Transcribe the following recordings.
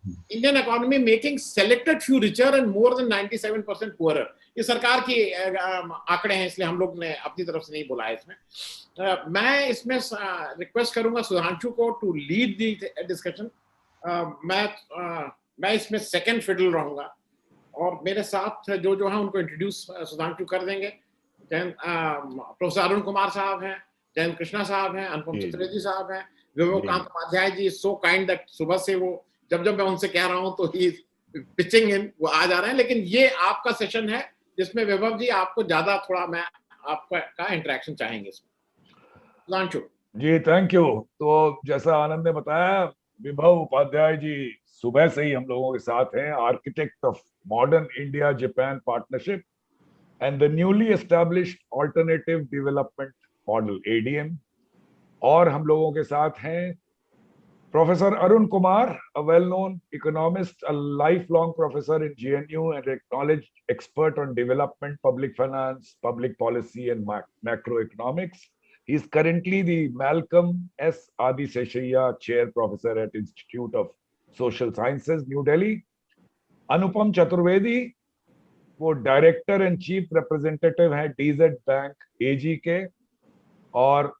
Indian economy making selected few richer and more than 97% poorer. ये सरकार की आंकड़े हैं, इसलिए हम लोग ने अपनी तरफ से नहीं बोला है इसमें। मैं इसमें रिक्वेस्ट करूंगा सुधांशु को टू लीड दी डिस्कशन। मैं इसमें सेकंड फिडल रहूंगा और मेरे साथ जो जो है उनको इंट्रोड्यूस सुधांशु कर देंगे। प्रोफेसर अरुण कुमार साहब हैं, जयंत कृष्णा साहब हैं, अनुपम चतुर्वेदी साहब हैं, विवेकांत Upadhyay ji so kind that सुबह से वो जब मैं उनसे कह रहा हूं तो ही पिचिंग इन, वो आ जा रहे हैं। लेकिन ये आपका सेशन है जिसमें विभव जी आपको ज्यादा थोड़ा मैं आपका इंटरेक्शन चाहेंगे इसमें। सुधांशु जी थैंक यू। तो जैसा आनंद ने बताया, विभव उपाध्याय जी सुबह से ही हम लोगों के साथ हैं, architect of modern India Japan partnership and the newly established alternative development model ADM। और हम लोगों के साथ हैं professor Arun Kumar, a well-known economist, a lifelong professor in GNU and acknowledged expert on development, public finance, public policy and macroeconomics. He is currently the Malcolm S. Adiseshaiya Chair Professor at Institute of Social Sciences, New Delhi. Anupam Chaturvedi, वो director and chief representative हैं DZ bank AG के। और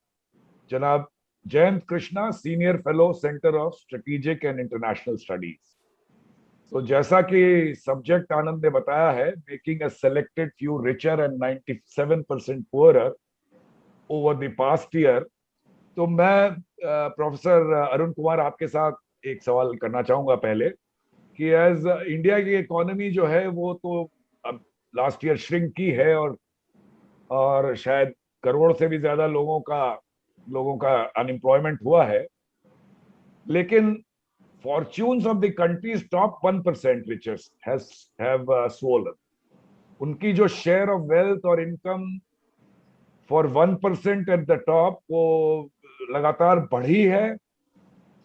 जनाब Jayant Krishna, senior fellow, centre of strategic and international studies. तो जैसा कि subject Anand ने बताया है, making a selected few richer and 97% poorer over the past year. तो मैं प्रोफेसर अरुण कुमार आपके साथ एक सवाल करना चाहूंगा पहले कि एज इंडिया की इकोनॉमी जो है वो तो अब लास्ट ईयर श्रिंक की है और शायद करोड़ से भी ज्यादा लोगों का अनएम्प्लॉयमेंट हुआ है। लेकिन fortunes of the countries top 1% richest have swollen. उनकी जो शेयर ऑफ वेल्थ और income for 1% at the top वो लगातार बढ़ी है।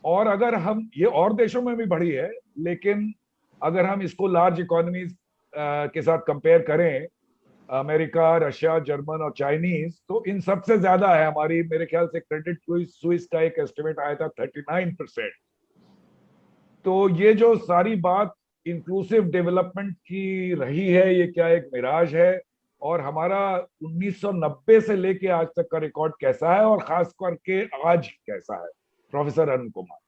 और अगर हम ये और देशों में भी बढ़ी है, लेकिन अगर हम इसको लार्ज इकोनॉमीज के साथ कंपेयर करें, अमेरिका, रशिया, जर्मन और चाइनीज, तो इन सबसे ज्यादा है हमारी। मेरे ख्याल से क्रेडिट स्विस का एक एस्टिमेट आया था 39%। तो ये जो सारी बात इंक्लूसिव डेवलपमेंट की रही है, ये क्या एक मिराज है? और हमारा 1990 से लेके आज तक का रिकॉर्ड कैसा है और खास करके आज कैसा है? प्रोफेसर अरुण कुमार,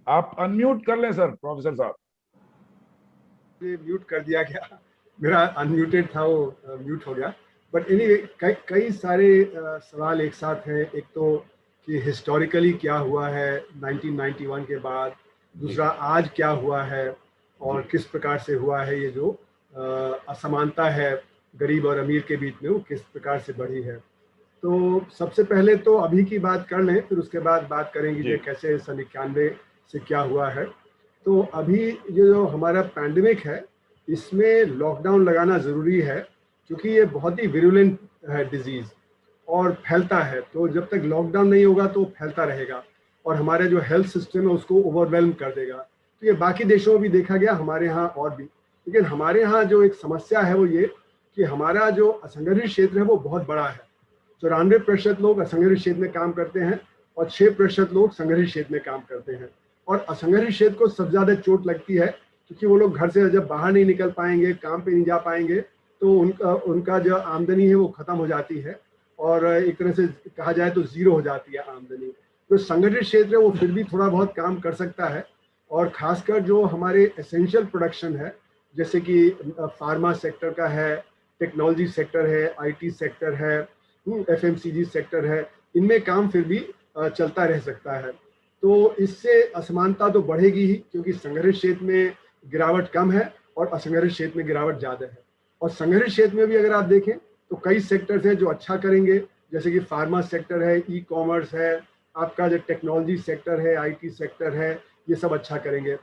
आप अनम्यूट कर लें सर। प्रोफेसर साहब, म्यूट कर दिया गया, मेरा अनम्यूटेड था, वो म्यूट हो गया। बट एनीवे कई सारे सवाल एक साथ हैं। एक तो कि हिस्टोरिकली क्या हुआ है 1991 के बाद, दूसरा आज क्या हुआ है और किस प्रकार से हुआ है। ये जो असमानता है गरीब और अमीर के बीच में, वो किस प्रकार से बढ़ी है। तो सबसे पहले तो अभी की बात कर लें, फिर उसके बाद बात करेंगे कि कैसे 1991 से क्या हुआ है। तो अभी ये जो हमारा पैंडेमिक है, इसमें लॉकडाउन लगाना ज़रूरी है, क्योंकि ये बहुत ही विरुलेंट है डिजीज़ और फैलता है। तो जब तक लॉकडाउन नहीं होगा तो फैलता रहेगा और हमारे जो हेल्थ सिस्टम है उसको ओवरवेल्म कर देगा। तो ये बाकी देशों में भी देखा गया, हमारे यहाँ और भी। लेकिन हमारे यहाँ जो एक समस्या है वो ये कि हमारा जो असंगठित क्षेत्र है वो बहुत बड़ा है। 94% लोग असंगठित क्षेत्र में काम करते हैं और 6% लोग संगठित क्षेत्र में काम करते हैं। और असंगठित क्षेत्र को सबसे ज़्यादा चोट लगती है, क्योंकि वो लोग घर से जब बाहर नहीं निकल पाएंगे, काम पे नहीं जा पाएंगे, तो उनका जो आमदनी है वो ख़त्म हो जाती है और एक तरह से कहा जाए तो ज़ीरो हो जाती है आमदनी। तो संगठित क्षेत्र है वो फिर भी थोड़ा बहुत काम कर सकता है। और ख़ासकर जो हमारे एसेंशियल प्रोडक्शन है, जैसे कि फार्मा सेक्टर का है, टेक्नोलॉजी सेक्टर है, IT सेक्टर है, FMCG सेक्टर है, इनमें काम फिर भी चलता रह सकता है। तो इससे असमानता तो बढ़ेगी ही, क्योंकि संगठित क्षेत्र में गिरावट कम है और असंगठित क्षेत्र में गिरावट ज़्यादा है। और संगठित क्षेत्र में भी अगर आप देखें तो कई सेक्टर्स हैं जो अच्छा करेंगे, जैसे कि फार्मा सेक्टर है, ई-कॉमर्स है, आपका जो टेक्नोलॉजी सेक्टर है, IT सेक्टर है, ये सब अच्छा करेंगे।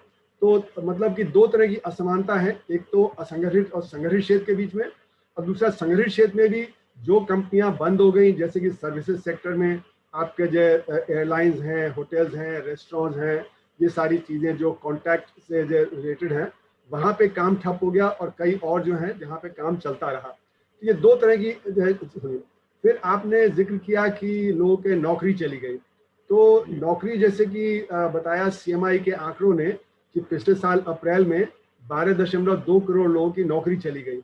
तो मतलब कि दो तरह की असमानता है, एक तो असंगठित और संगठित क्षेत्र के बीच में, और दूसरा संगठित क्षेत्र में भी जो कंपनियां बंद हो गई, जैसे कि सर्विसेज सेक्टर में आपके जो एयरलाइंस हैं, होटल्स हैं, रेस्टोरेंट्स हैं, ये सारी चीज़ें जो कॉन्टैक्ट से जो रिलेटेड हैं, वहाँ पे काम ठप हो गया। और कई और जो हैं जहाँ पे काम चलता रहा। तो ये दो तरह की। फिर आपने जिक्र किया कि लोगों के नौकरी चली गई, तो नौकरी जैसे कि बताया सीएमआई के आंकड़ों ने कि पिछले साल अप्रैल में 12.2 करोड़ लोगों की नौकरी चली गई,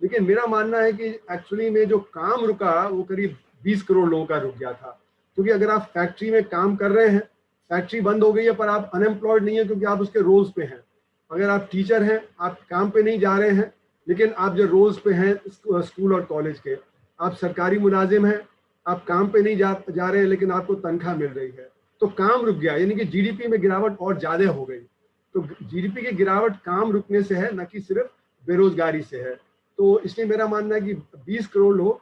लेकिन मेरा मानना है कि एक्चुअली में जो काम रुका वो करीब 20 करोड़ लोगों का रुक गया था। क्योंकि अगर आप फैक्ट्री में काम कर रहे हैं, फैक्ट्री बंद हो गई है पर आप अनएम्प्लॉयड नहीं है क्योंकि आप उसके रोल्स पे हैं। अगर आप टीचर हैं, आप काम पे नहीं जा रहे हैं लेकिन आप जो रोल्स पे हैं स्कूल और कॉलेज के, आप सरकारी मुलाजिम हैं, आप काम पे नहीं जा रहे हैं लेकिन आपको तनख्वाह मिल रही है, तो काम रुक गया, यानी कि जीडीपी में गिरावट और ज्यादा हो गई। तो जीडीपी की गिरावट काम रुकने से है, न कि सिर्फ बेरोजगारी से है। तो इसलिए मेरा मानना है कि 20 करोड़ लोग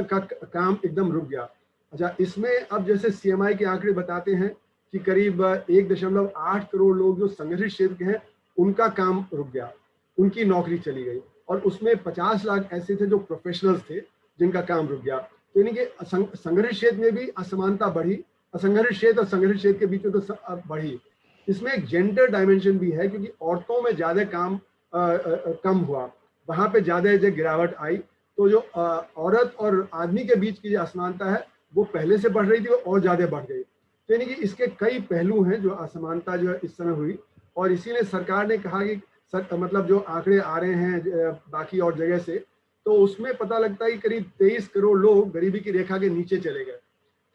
का काम एकदम रुक गया। अच्छा, इसमें अब जैसे सीएमआई के आंकड़े बताते हैं कि करीब 1.8 करोड़ लोग जो संगठित क्षेत्र के हैं उनका काम रुक गया, उनकी नौकरी चली गई, और उसमें 50 लाख ऐसे थे जो प्रोफेशनल्स थे जिनका काम रुक गया। तो यानी कि संगठित क्षेत्र में भी असमानता बढ़ी, असंगठित क्षेत्र और संगठित क्षेत्र के बीच में तो बढ़ी। इसमें एक जेंडर डायमेंशन भी है क्योंकि औरतों में ज्यादा काम कम हुआ, वहां पे ज्यादा गिरावट आई। तो जो औरत और आदमी के बीच की जो असमानता है वो पहले से बढ़ रही थी, वो और ज्यादा बढ़ गई। तो यानी कि इसके कई पहलू हैं जो असमानता जो इस समय हुई, और इसीलिए सरकार ने कहा कि मतलब जो आंकड़े आ रहे हैं बाकी और जगह से, तो उसमें पता लगता है कि करीब 23 करोड़ लोग गरीबी की रेखा के नीचे चले गए।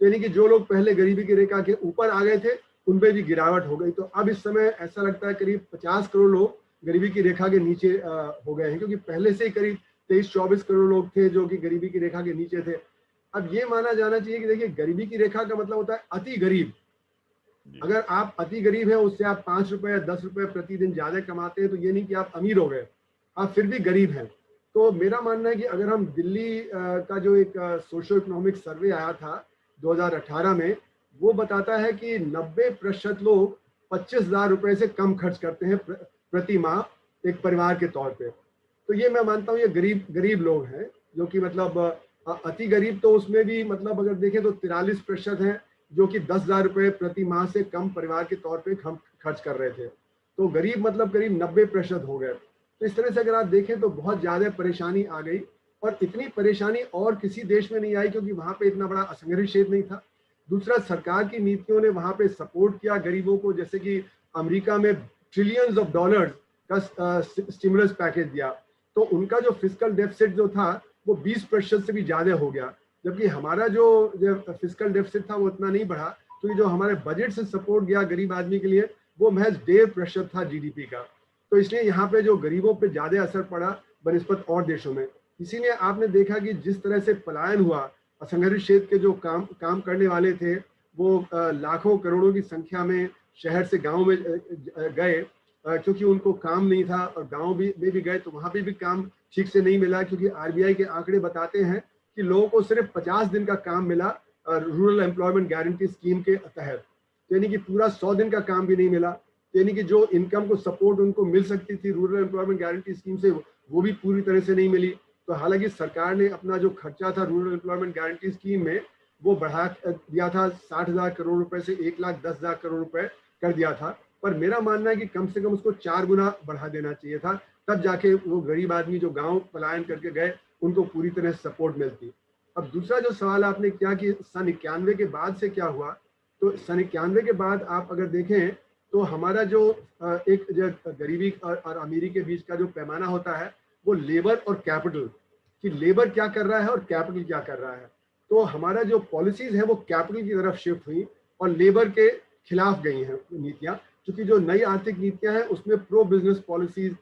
तो यानी कि जो लोग पहले गरीबी की रेखा के ऊपर आ गए थे उनपे भी गिरावट हो गई। तो अब इस समय ऐसा लगता है करीब 50 करोड़ लोग गरीबी की रेखा के नीचे हो गए हैं, क्योंकि पहले से ही करीब 23-24 करोड़ लोग थे जो कि गरीबी की रेखा के नीचे थे। अब ये माना जाना चाहिए कि देखिए, गरीबी की रेखा का मतलब होता है अति गरीब। अगर आप अति गरीब हैं, उससे आप 5 रुपए या 10 रुपए प्रतिदिन ज्यादा कमाते हैं, तो ये नहीं कि आप अमीर हो गए, आप फिर भी गरीब हैं। तो मेरा मानना है कि अगर हम दिल्ली का जो एक सोशो इकोनॉमिक सर्वे आया था 2018 में, वो बताता है कि 90% लोग 25,000 रुपए से कम खर्च करते हैं प्रति माह एक परिवार के तौर पे। तो ये मैं मानता हूँ ये गरीब लोग हैं, जो कि मतलब अति गरीब तो उसमें भी मतलब अगर देखें तो 43% हैं जो कि 10,000 रुपए प्रति माह से कम परिवार के तौर पे खर्च कर रहे थे। तो गरीब मतलब करीब 90% हो गए। तो इस तरह से अगर आप देखें तो बहुत ज्यादा परेशानी आ गई, और इतनी परेशानी और किसी देश में नहीं आई क्योंकि वहां पे इतना बड़ा असंगठित क्षेत्र नहीं था। दूसरा, सरकार की नीतियों ने वहां पे सपोर्ट किया गरीबों को, जैसे कि अमेरिका में ट्रिलियंस ऑफ डॉलर्स का स्टिमुलस पैकेज दिया, तो उनका जो फिस्कल डेफिसिट जो था वो 20% से भी ज्यादा हो गया, जबकि हमारा जो फिस्कल डेफिसिट था वो इतना नहीं बढ़ा, क्योंकि जो हमारे बजट से सपोर्ट गया गरीब आदमी के लिए वो महज 1.5% था जीडीपी का। तो इसलिए यहाँ पे जो गरीबों पे ज्यादा असर पड़ा बनिस्बत और देशों में। इसीलिए आपने देखा कि जिस तरह से पलायन हुआ, असंगठित क्षेत्र के जो काम करने वाले थे वो लाखों करोड़ों की संख्या में शहर से गांव में गए, क्योंकि उनको काम नहीं था, और गांव में भी गए तो वहां पे भी काम ठीक से नहीं मिला, क्योंकि आरबीआई के आंकड़े बताते हैं कि लोगों को सिर्फ 50 दिन का काम मिला रूरल एम्प्लॉयमेंट गारंटी स्कीम के तहत। यानी कि पूरा 100 दिन का काम भी नहीं मिला। यानी कि जो इनकम को सपोर्ट उनको मिल सकती थी रूरल एम्प्लॉयमेंट गारंटी स्कीम से, वो भी पूरी तरह से नहीं मिली। तो हालांकि सरकार ने अपना जो खर्चा था रूरल एम्प्लॉयमेंट गारंटी स्कीम में वो बढ़ा दिया था, 60,000 करोड़ रुपए से 1,10,000 करोड़ रुपए कर दिया था, पर मेरा मानना है कि कम से कम उसको 4 गुना बढ़ा देना चाहिए था, तब जाके वो गरीब आदमी जो गांव पलायन करके गए उनको पूरी तरह सपोर्ट मिलती। अब दूसरा जो सवाल आपने किया कि सन 91 के बाद से क्या हुआ, तो सन 91 के बाद आप अगर देखें तो हमारा जो एक जो गरीबी और अमीरी के बीच का जो पैमाना होता है वो लेबर और कैपिटल, कि लेबर क्या कर रहा है और कैपिटल क्या कर रहा है। तो हमारा जो पॉलिसीज है वो कैपिटल की तरफ शिफ्ट हुई और लेबर के खिलाफ गई हैं नीतियां, क्योंकि जो नई आर्थिक नीतियां हैं उसमें प्रो बिजनेस पॉलिसीज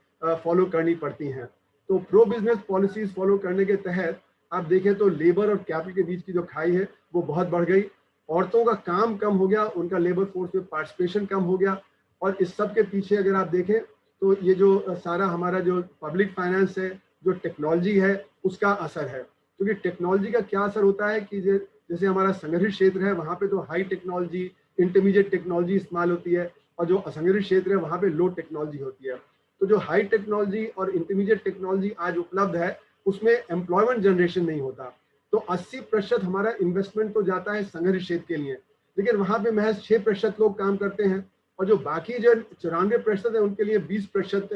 फॉलो करनी पड़ती हैं। तो प्रो बिजनेस पॉलिसीज फॉलो करने के तहत आप देखें तो लेबर और कैपिटल के बीच की जो खाई है वो बहुत बढ़ गई, औरतों का काम कम हो गया, उनका लेबर फोर्स में पार्टिसिपेशन कम हो गया, और इस सब के पीछे अगर आप देखें तो ये जो सारा हमारा जो पब्लिक फाइनेंस है, जो टेक्नोलॉजी है, उसका असर है। क्योंकि टेक्नोलॉजी का क्या असर होता है कि जैसे हमारा संगठित क्षेत्र है वहाँ पे तो हाई टेक्नोलॉजी, इंटरमीडिएट टेक्नोलॉजी इस्तेमाल होती है, और जो असंगठित क्षेत्र है वहाँ पे लो टेक्नोलॉजी होती है। तो जो हाई टेक्नोलॉजी और इंटरमीडिएट टेक्नोलॉजी आज उपलब्ध है उसमें एम्प्लॉयमेंट जनरेशन नहीं होता। तो 80% हमारा इन्वेस्टमेंट तो जाता है संगठित क्षेत्र के लिए, लेकिन वहाँ पे महज 6% लोग काम करते हैं, और जो बाकी जो 94% है उनके लिए 20%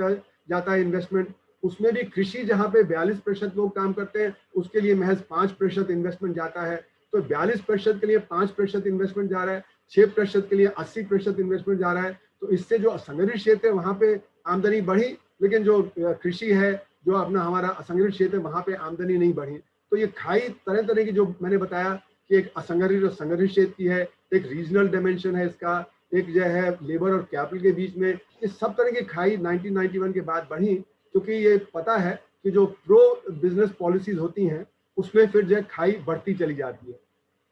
जाता है इन्वेस्टमेंट। उसमें भी कृषि जहाँ पे 42% लोग काम करते हैं उसके लिए महज 5% इन्वेस्टमेंट जाता है। तो 42% के लिए 5% इन्वेस्टमेंट जा रहा है, 6% के लिए 80% इन्वेस्टमेंट जा रहा है। तो इससे जो असंगठित क्षेत्र है वहाँ पे आमदनी बढ़ी, लेकिन जो कृषि है, जो अपना हमारा असंगठित क्षेत्र है, वहाँ पे आमदनी नहीं बढ़ी। तो ये खाई तरह तरह की, जो मैंने बताया कि एक असंगठित और संगठित क्षेत्र की है, एक रीजनल डायमेंशन है इसका, एक जो है लेबर और कैपिटल के बीच में, इस सब तरह की खाई 1991 के बाद बढ़ी, क्योंकि ये पता है कि जो प्रो बिजनेस पॉलिसीज होती हैं उसमें फिर जो है खाई बढ़ती चली जाती है।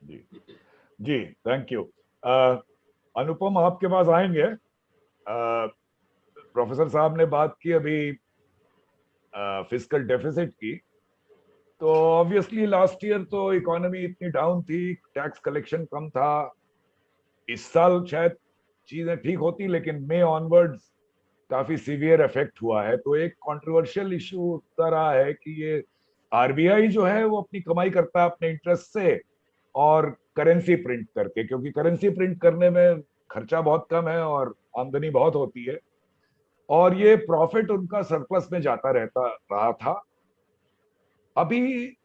जी जी, थैंक यू। अनुपम, आपके पास आएंगे। प्रोफेसर साहब ने बात की अभी फिस्कल डेफिसिट की, तो ऑब्वियसली लास्ट ईयर तो इकोनॉमी इतनी डाउन थी, टैक्स कलेक्शन कम था। इस साल शायद चीजें ठीक होती, लेकिन मई ऑनवर्ड्स काफी सीवियर इफेक्ट हुआ है। तो एक कंट्रोवर्शियल इशू उठता रहा है कि ये आरबीआई जो है वो अपनी कमाई करता है अपने इंटरेस्ट से और करेंसी प्रिंट करके, क्योंकि करेंसी प्रिंट करने में खर्चा बहुत कम है और आमदनी बहुत होती है, और ये प्रॉफिट उनका सरप्लस में जाता रहता रहा था अभी।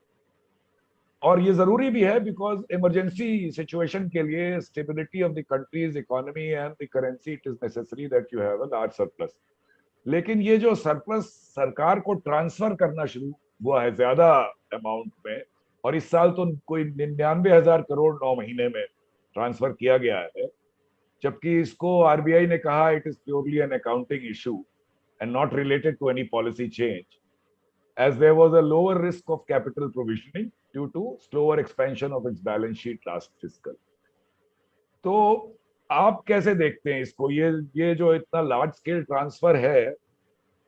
और ये जरूरी भी है, बिकॉज इमरजेंसी सिचुएशन के लिए stability of the countries economy and the currency, it is necessary that you have a large surplus. लेकिन ये जो सरप्लस सरकार को ट्रांसफर करना शुरू हुआ है ज्यादा अमाउंट में, और इस साल तो कोई 99,000 करोड़ 9 महीने में ट्रांसफर किया गया है, जबकि इसको आरबीआई ने कहा it is purely an accounting issue and not related to any policy change, as there was a lower risk of capital provisioning due to slower expansion of its balance sheet last fiscal. तो आप कैसे देखते हैं इसको, ये जो इतना large scale transfer है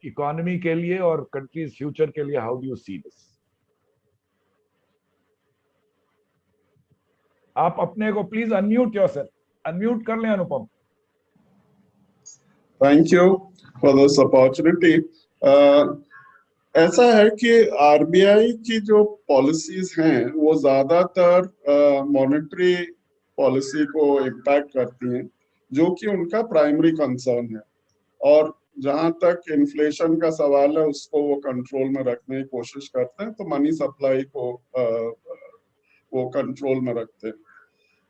इकोनॉमी के लिए और कंट्रीज फ्यूचर के लिए, how do you see this? आप अपने को प्लीज अनम्यूट योरसेल्फ, अनम्यूट कर लें Anupam. Thank you for this opportunity. ऐसा है कि आरबीआई की जो पॉलिसीज हैं वो ज्यादातर मॉनेटरी पॉलिसी को इम्पैक्ट करती हैं, जो कि उनका प्राइमरी कंसर्न है। और जहां तक इन्फ्लेशन का सवाल है उसको वो कंट्रोल में रखने की कोशिश करते हैं, तो मनी सप्लाई को वो कंट्रोल में रखते हैं।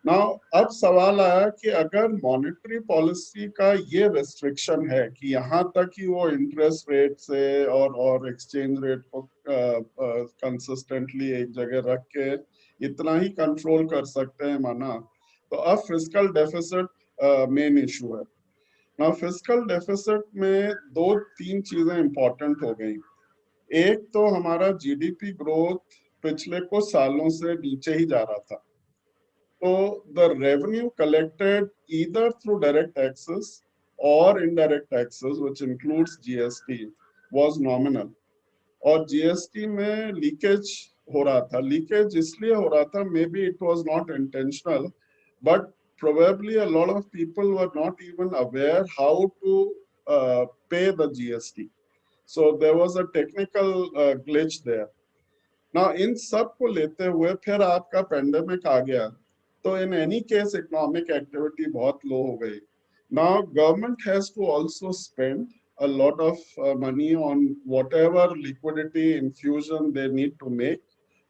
नाउ अब सवाल आया कि अगर मॉनेटरी पॉलिसी का ये रेस्ट्रिक्शन है कि यहाँ तक कि वो इंटरेस्ट रेट से और एक्सचेंज रेट को कंसिस्टेंटली एक जगह रख के इतना ही कंट्रोल कर सकते हैं माना, तो अब फिस्कल डेफिसिट मेन इशू है। ना फिस्कल डेफिसिट में 2-3 चीजें इंपॉर्टेंट हो गई। एक तो हमारा जीडीपी ग्रोथ पिछले कुछ सालों से नीचे ही जा रहा था, तो the revenue collected either through direct taxes or indirect taxes, which includes GST, was nominal. और GST में लीकेज हो रहा था। लीकेज इसलिए हो रहा था, maybe it was not intentional, but probably a lot of people were not even aware how to pay the GST. So there was a technical glitch there. Now इन सब को लेते हुए फिर आपका पेंडेमिक आ गया, तो in any case economic activity बहुत low हो गई. Now government has to also spend a lot of money on whatever liquidity infusion they need to make.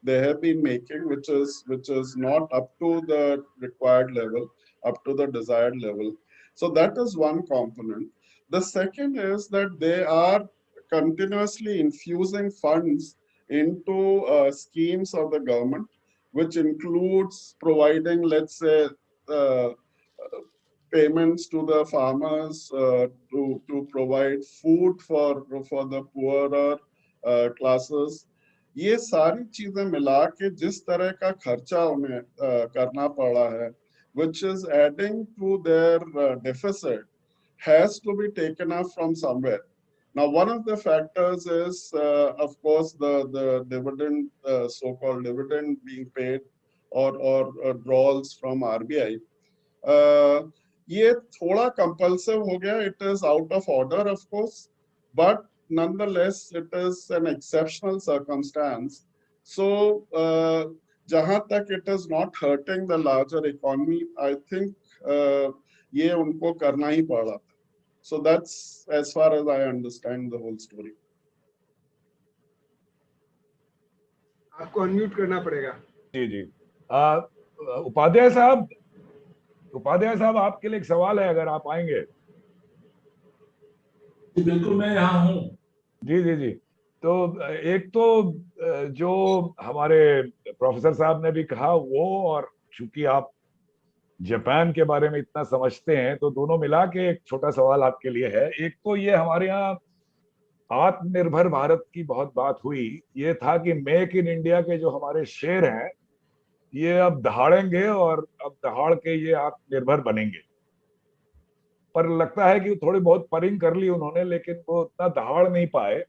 They have been making, which is not up to the required level, up to the desired level. So that is one component. The second is that they are continuously infusing funds into schemes of the government, which includes providing, let's say, payments to the farmers to provide food for the poorer classes. ये सारी चीजें मिला के जिस तरह का खर्चा उन्हें करना पड़ा है, which is adding to their deficit, has to be taken up from somewhere. Now, one of the factors is, of course, the dividend, so-called dividend being paid or draws from RBI. ये थोड़ा compulsive हो गया. It is out of order, of course, but nonetheless, it is an exceptional circumstance. So, जहाँ तक it is not hurting the larger economy, I think ये उनको करना ही पड़ा. So that's as far as I understand the whole story. आपको unmute करना पड़ेगा। जी जी, उपाध्याय साहब, उपाध्याय साहब, आपके लिए एक सवाल है, अगर आप आएंगे। बिल्कुल, मैं यहाँ हूँ। जी जी जी। तो एक तो जो हमारे प्रोफेसर साहब ने भी कहा वो, और चूंकि आप जापान के बारे में इतना समझते हैं, तो दोनों मिला के एक छोटा सवाल आपके लिए है। एक तो ये हमारे यहाँ आत्मनिर्भर भारत की बहुत बात हुई, ये था कि मेक इन इंडिया के जो हमारे शेर हैं ये अब दहाड़ेंगे और अब दहाड़ के ये आत्मनिर्भर बनेंगे। पर लगता है कि थोड़ी बहुत परिंग कर ली उन्होंने, लेकिन वो उतना दहाड़ नहीं पाए।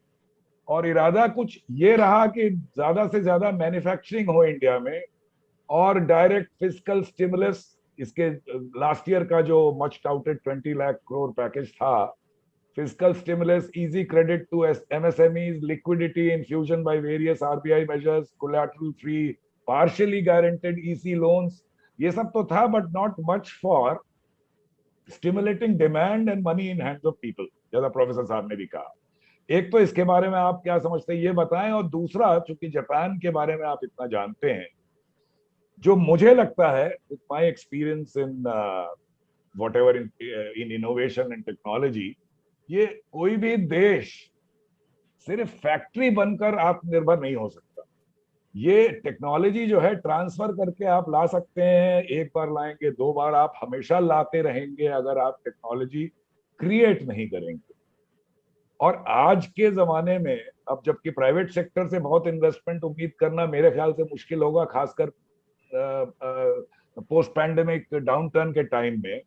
और इरादा कुछ ये रहा कि ज्यादा से ज्यादा मैन्युफैक्चरिंग हो इंडिया में, और डायरेक्ट फिस्कल स्टिमुलस, इसके लास्ट ईयर का जो much touted 20 lakh crore package था, fiscal stimulus, easy credit to MSMEs, liquidity infusion by various RBI measures, collateral free, partially guaranteed EC loans, ये सब तो था, but not much for stimulating demand and money in hands of people, जैसा professor साहब ने भी कहा। एक तो इसके बारे में आप क्या समझते हैं, ये बताएं। और दूसरा, चूंकि जापान के बारे में आप इतना जानते हैं, जो मुझे लगता है with my experience in whatever in innovation and technology, ये कोई भी देश सिर्फ फैक्ट्री बनकर आत्मनिर्भर नहीं हो सकता। ये टेक्नोलॉजी जो है ट्रांसफर करके आप ला सकते हैं, एक बार लाएंगे, दो बार, आप हमेशा लाते रहेंगे अगर आप टेक्नोलॉजी क्रिएट नहीं करेंगे। और आज के जमाने में अब जबकि प्राइवेट सेक्टर से बहुत इन्वेस्टमेंट उम्मीद करना मेरे ख्याल से मुश्किल होगा, खासकर पोस्ट पैंडेमिक डाउनटर्न के टाइम में,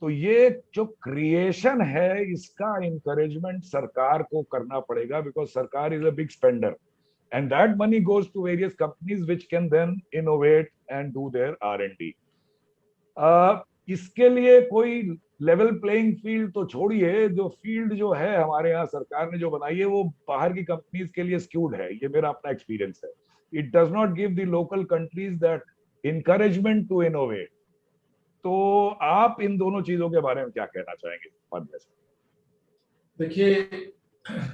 तो ये जो क्रिएशन है इसका इंकरेजमेंट सरकार को करना पड़ेगा, बिकॉज सरकार is a big spender and that money goes to various companies which can then innovate and do their R&D। इसके लिए कोई लेवल प्लेइंग फील्ड तो छोड़िए, जो फील्ड जो है हमारे यहाँ सरकार ने जो बनाई है वो बाहर की कंपनीज के लिए स्क्यूड है, ये मेरा अपना एक्सपीरियंस है। It does not give the local countries that encouragement to innovate। तो आप इन दोनों चीजों के बारे में क्या कहना चाहेंगे? देखिए,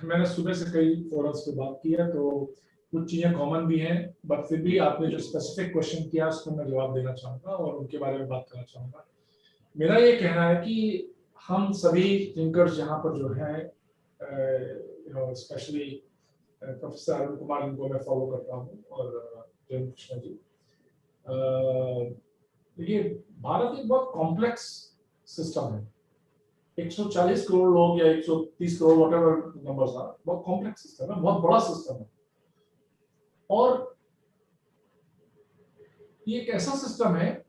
मैंने सुबह से कई फोरम्स पे बात की है, तो कुछ चीजें कॉमन भी हैं, बट फिर भी आपने जो स्पेसिफिक क्वेश्चन किया उसको मैं जवाब देना चाहूंगा और उनके बारे में बात करना चाहूंगा। मेरा ये कहना है कि हम सभी थिंकर्स यहाँ पर जो हैं, स्पेशली प्रोफेसर अरुण कुमार, इनको मैं फॉलो करता हूँ, और जयंत कृष्णा जी, ये भारत एक बहुत कॉम्प्लेक्स सिस्टम है। 140 करोड़ लोग या 130 करोड़ व्हाटएवर नंबर्स आर, बहुत कॉम्प्लेक्स सिस्टम है, बहुत बड़ा सिस्टम है। और ये एक ऐसा सिस्टम है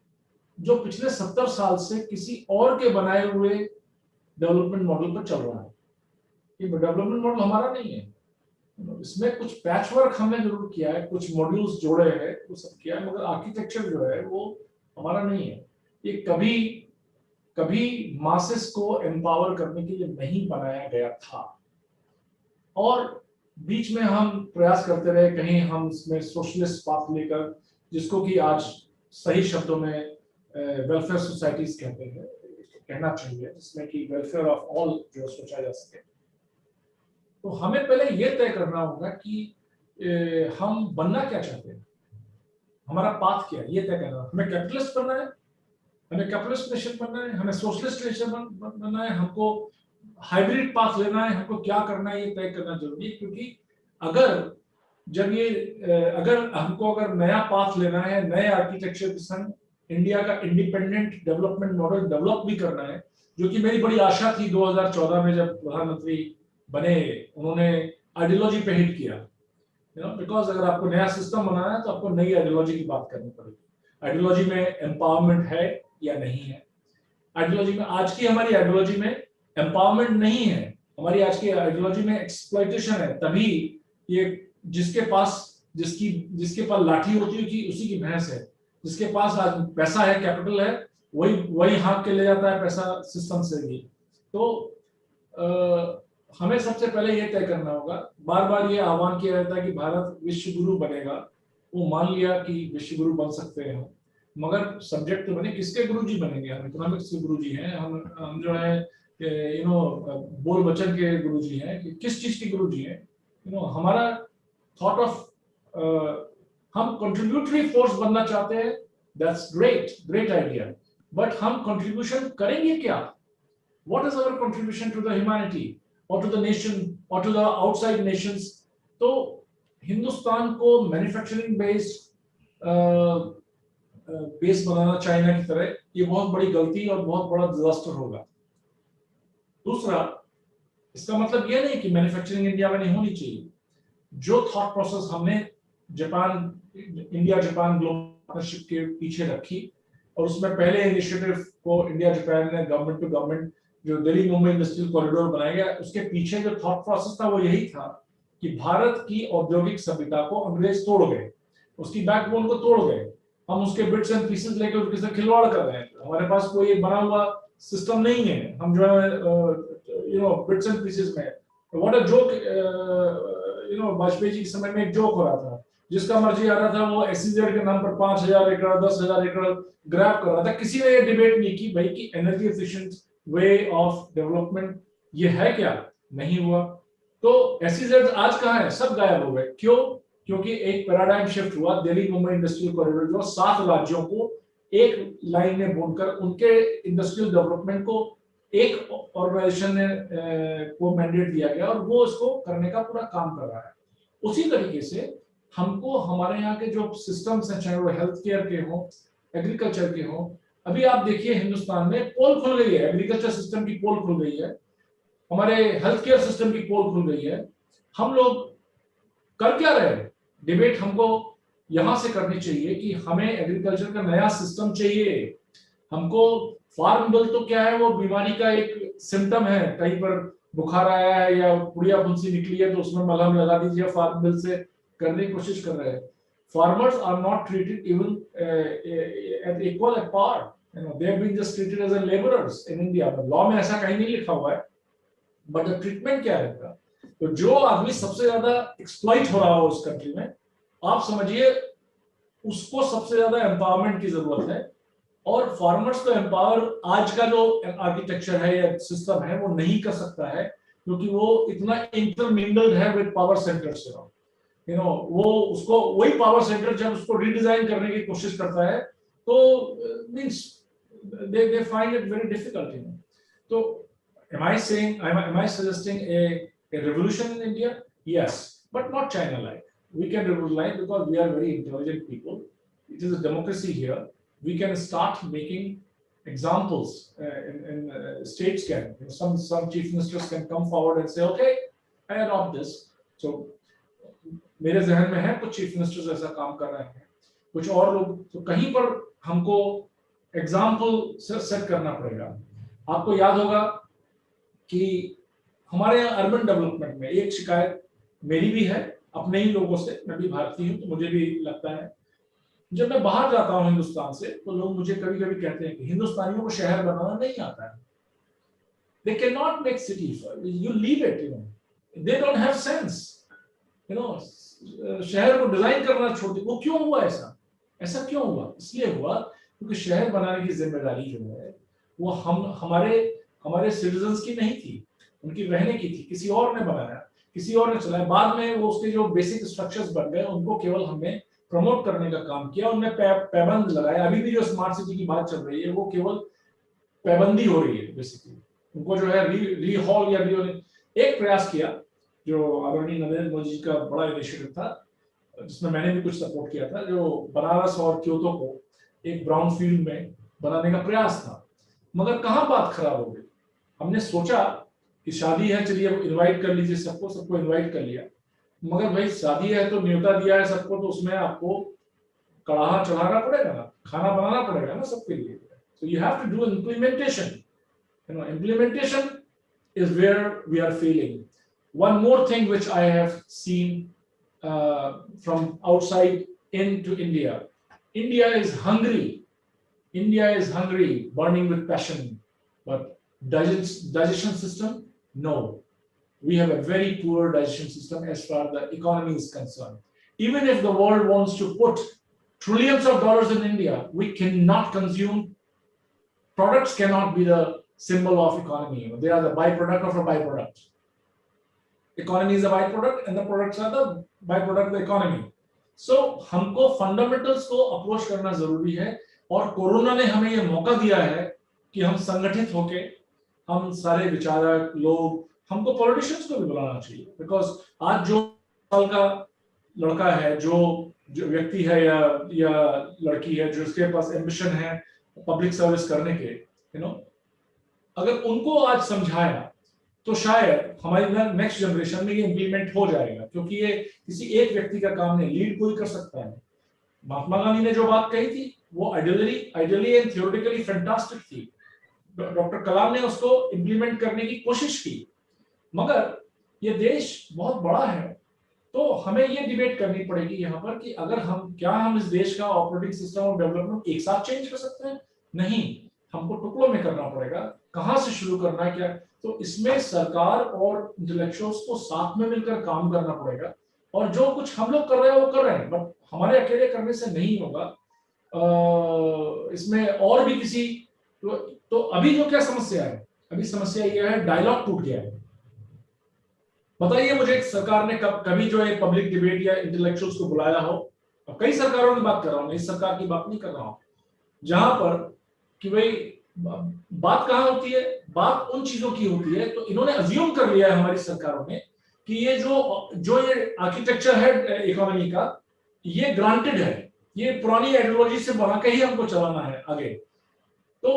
जो पिछले 70 साल से किसी और के बनाए हुए डेवलपमेंट मॉडल पर चल रहा है। ये डेवलपमेंट मॉडल हमारा नहीं है, इसमें कुछ पैचवर्क हमने जरूर किया है, कुछ मॉड्यूल्स जोड़े हैं, वो सब किया है, मगर आर्किटेक्चर जो है वो हमारा नहीं है। ये कभी मासेस को एम्पावर करने के लिए नहीं बनाया गया था, और बीच में हम प्रयास करते रहे, कहीं हम इसमें सोशलिस्ट पाथ लेकर, जिसको कि आज सही शब्दों में वेलफेयर सोसाइटीज कहते हैं, कहना चाहिए, जिसमें कि वेलफेयर ऑफ ऑल जो सोचा जा सके। तो हमें पहले ये तय करना होगा कि हम बनना क्या चाहते हैं, हमारा पाथ क्या है, ये तय करना। हमें कैपिटलिस्ट बनना है, हमें कैपिटलिस्ट नेशन बनना है, हमें सोशलिस्ट नेशन बनना है, हमको हाइब्रिड पाथ लेना है, हमको क्या करना है ये तय करना जरूरी है। क्योंकि अगर नया पाथ लेना है, नए आर्किटेक्चर के संग इंडिया का इंडिपेंडेंट डेवलपमेंट मॉडल डेवलप भी करना है, जो कि मेरी बड़ी आशा थी 2014 में जब प्रधानमंत्री बने, उन्होंने आइडियोलॉजी पे हिट किया, बिकॉज अगर आपको नया सिस्टम बनाना है तो आपको नई आइडियोलॉजी की बात करनी पड़ेगी। आइडियोलॉजी में एम्पावरमेंट है या नहीं है, आइडियोलॉजी में, आज की हमारी आइडियोलॉजी में एम्पावरमेंट नहीं है, हमारी आज की आइडियोलॉजी में एक्सप्लॉइटेशन है। तभी ये जिसके पास लाठी होती है कि उसी की भैंस है, जिसके पास आज पैसा है, कैपिटल है, वही हाँक के ले जाता है पैसा सिस्टम से भी। तो हमें सबसे पहले ये तय करना होगा, बार बार ये आह्वान किया जाता है कि भारत विश्व गुरु बनेगा, वो मान लिया कि विश्व गुरु बन सकते हैं हम, मगर सब्जेक्ट तो बने, किसके गुरुजी बनेंगे? हम इकोनॉमिक्स के गुरुजी हैं, हम जो है बोल वचन के गुरुजी हैं, कि किस चीज के गुरुजी हैं? हमारा थॉट ऑफ हम कंट्रीब्यूटरी फोर्स बनना चाहते हैं, दैट्स ग्रेट आइडिया, बट हम कंट्रीब्यूशन करेंगे क्या? What is our contribution to the humanity और टू द नेशन और टू द आउटसाइड नेशंस? तो हिंदुस्तान को मैन्युफैक्चरिंग बेस बनाना चाइना की तरह, ये बहुत बड़ी गलती और बहुत बड़ा डिजास्टर होगा। दूसरा, इसका मतलब ये नहीं कि मैन्युफैक्चरिंग इंडिया में नहीं होनी चाहिए। जो थॉट प्रोसेस हमने इंडिया जापान ग्लोबल पार्टनरशिप के पीछे रखी, और उसमें पहले इनिशिएटिव को इंडिया जापान ने गवर्नमेंट टू गवर्नमेंट जो दिल्ली मुंबई इंडस्ट्रियल कॉरिडोर बनाया गया, उसके पीछे जो थॉट प्रोसेस था वो यही था कि भारत की औद्योगिक सभ्यता को अंग्रेज तोड़ गए, उसकी बैकबोन को तोड़ गए। हम उसके बिट्स एंड पीसेस लेकर उसके साथ खिलवाड़ कर रहे हैं। हमारे पास कोई बना हुआ सिस्टम नहीं है। हम जो है बिट्स एंड पीसेस में, what a joke, Vajpayee ji के समय में एक जोक हो रहा था, जिसका मर्जी आ रहा था वो एसईजेड के नाम पर 5,000 एकड़ 10,000 एकड़ ग्रैब कर रहा था। किसी ने ये डिबेट नहीं की भाई कि energy efficient way of development ये है क्या? नहीं हुआ। तो एसईजेड आज कहाँ है? सब गायब हो गए। क्यों? क्योंकि एक पैराडाइम शिफ्ट हुआ। दिल्ली मुंबई इंडस्ट्रियल कॉरिडोर जो 7 राज्यों को एक लाइन में बोलकर उनके इंडस्ट्रियल डेवलपमेंट को एक ऑर्गेनाइजेशन ने को मैंडेट दिया गया, और वो इसको करने का पूरा काम कर रहा है। उसी तरीके से हमको हमारे यहाँ के जो सिस्टम्स हैं, चाहे वो हेल्थ केयर के हो, एग्रीकल्चर के हो, अभी आप देखिए हिंदुस्तान में पोल खुल गई है, एग्रीकल्चर सिस्टम की पोल खुल गई है, हमारे हेल्थ केयर सिस्टम की पोल खुल गई है। हम लोग कर क्या रहे हैं? डिबेट हमको यहां से करनी चाहिए कि हमें एग्रीकल्चर का नया सिस्टम चाहिए। हमको फार्म बिल तो क्या है, वो बीमारी का एक सिम्टम है। कहीं पर बुखार आया है या पुड़िया फुंसी निकली है तो उसमें मलहम लगा दीजिए, फार्म बिल से करने की कोशिश कर रहे हैं। Farmers are not treated even at equal at par. They have been just treated as laborers in India. Law में ऐसा कहीं नहीं लिखा हुआ है, बट ट्रीटमेंट क्या है इनका? तो जो आदमी सबसे ज्यादा एक्सप्लॉइट हो रहा हो उस कंट्री में, आप समझिए उसको सबसे ज्यादा एम्पावरमेंट की जरूरत है। और फार्मर्स को एम्पावर आज का जो आर्किटेक्चर है या सिस्टम है वो नहीं कर सकता है, क्योंकि वो इतना इंटरमिंगल्ड है विद पावर सेंटर्स। वो उसको वही पावर सेंटर जब उसको रीडिजाइन करने की कोशिश करता है तो means they find it very difficult. So am I saying, am I suggesting a revolution in India? Yes, but not China like. We can revolutionize because we are very intelligent people. It is a democracy here. We can start making examples in states can, some chief ministers can come forward and say, okay, I adopt this. So मेरे जहन में है कुछ chief ministers ऐसा काम कर रहे हैं, कुछ और लोग। तो कहीं पर हमको एग्जाम्पल सेट करना पड़ेगा। आपको याद होगा कि हमारे यहाँ अर्बन डेवलपमेंट में एक शिकायत मेरी भी है अपने ही लोगों से, मैं भी भारतीय हूँ तो मुझे भी लगता है, जब मैं बाहर जाता हूँ हिंदुस्तान से तो लोग मुझे कभी कभी कहते हैं कि हिंदुस्तानियों को शहर बनाना नहीं आता है। They cannot make cities. You leave it, they don't have sense. शहर को डिजाइन करना छोड़ दो। वो क्यों हुआ ऐसा क्यों हुआ? इसलिए हुआ क्योंकि शहर बनाने की जिम्मेदारी जो है वो हमारे सिटीजन्स की नहीं थी, उनकी रहने की थी। किसी और ने बनाया, किसी और ने चलाया। बाद में वो उसके जो बेसिक स्ट्रक्चर्स बन गए उनको केवल हमने प्रमोट करने का काम किया, उनमें पैबंद लगाया। अभी भी जो स्मार्ट सिटी की बात चल रही है वो केवल पैबंदी हो रही है बेसिकली। उनको जो है रीहॉल या एक प्रयास किया जो आदरणीय नरेंद्र मोदी जी का बड़ा इनिशिएटिव था, जिसमें मैंने भी कुछ सपोर्ट किया था, जो बनारस और क्योतो को एक ब्राउन फील्ड में बनाने का प्रयास था। मगर कहाँ बात खराब हो गई? हमने सोचा कि शादी है, चलिए इनवाइट कर लीजिए सबको इनवाइट कर लिया। मगर भाई शादी है तो न्योता दिया है सबको, तो उसमें आपको कड़ाहा चढ़ाना पड़ेगा ना, खाना बनाना पड़ेगा ना सबके लिए। So you have to do implementation. Implementation is where we are failing. One more thing which I have seen from outside into India. India is hungry. India is hungry, burning with passion. But digestion system? No. We have a very poor digestion system as far as the economy is concerned. Even if the world wants to put trillions of dollars in India, we cannot consume. Products cannot be the symbol of economy. They are the byproduct of a byproduct. Economy is a byproduct and the products are the byproduct of the economy. So हमको fundamentals को approach करना जरूरी है। और corona ने हमें ये मौका दिया है कि हम संगठित होके, हम सारे विचारक लोग, हमको पॉलिटिशियंस को भी बुलाना चाहिए, बिकॉज आज जो साल का लड़का है, जो व्यक्ति है या लड़की है, जो इसके पास एम्बिशन है पब्लिक सर्विस करने के, अगर उनको आज समझाया तो शायद हमारी नेक्स्ट जनरेशन में ये इम्प्लीमेंट हो जाएगा, क्योंकि ये किसी एक व्यक्ति का काम नहीं, लीड कोई कर सकता है। महात्मा गांधी ने जो बात कही थी वो आइडियली एंड थियोरेटिकली फैंटास्टिक थी, डॉक्टर कलाम ने उसको इम्प्लीमेंट करने की कोशिश की, मगर ये देश बहुत बड़ा है, तो हमें ये डिबेट करनी पड़ेगी यहाँ पर कि अगर हम इस देश का ऑपरेटिंग सिस्टम और डेवलपमेंट एक साथ चेंज कर सकते हैं? नहीं, हमको टुकड़ों में करना पड़ेगा। कहाँ से शुरू करना है, क्या? तो इसमें सरकार और इंटेलेक्चुअल्स को साथ में मिलकर काम करना पड़ेगा, और जो कुछ हम लोग कर रहे हैं वो कर रहे हैं, बट हमारे अकेले करने से नहीं होगा। इसमें और भी किसी तो अभी जो क्या समस्या है, अभी समस्या यह है डायलॉग टूट गया है। बताइए मुझे, सरकार ने कभी जो है पब्लिक डिबेट या इंटेलेक्चुअल्स को बुलाया हो? अब कई सरकारों की बात कर रहा हूं, इस सरकार की बात नहीं कर रहा हूं, जहां पर कि भाई बात कहां होती है, बात उन चीजों की होती है। तो इन्होंने अज्यूम कर लिया है हमारी सरकारों ने कि ये जो ये आर्किटेक्चर है इकोनॉमी का, ये ग्रांटेड है, ये पुरानी आइडियोलॉजी से बना के ही हमको चलाना है आगे। तो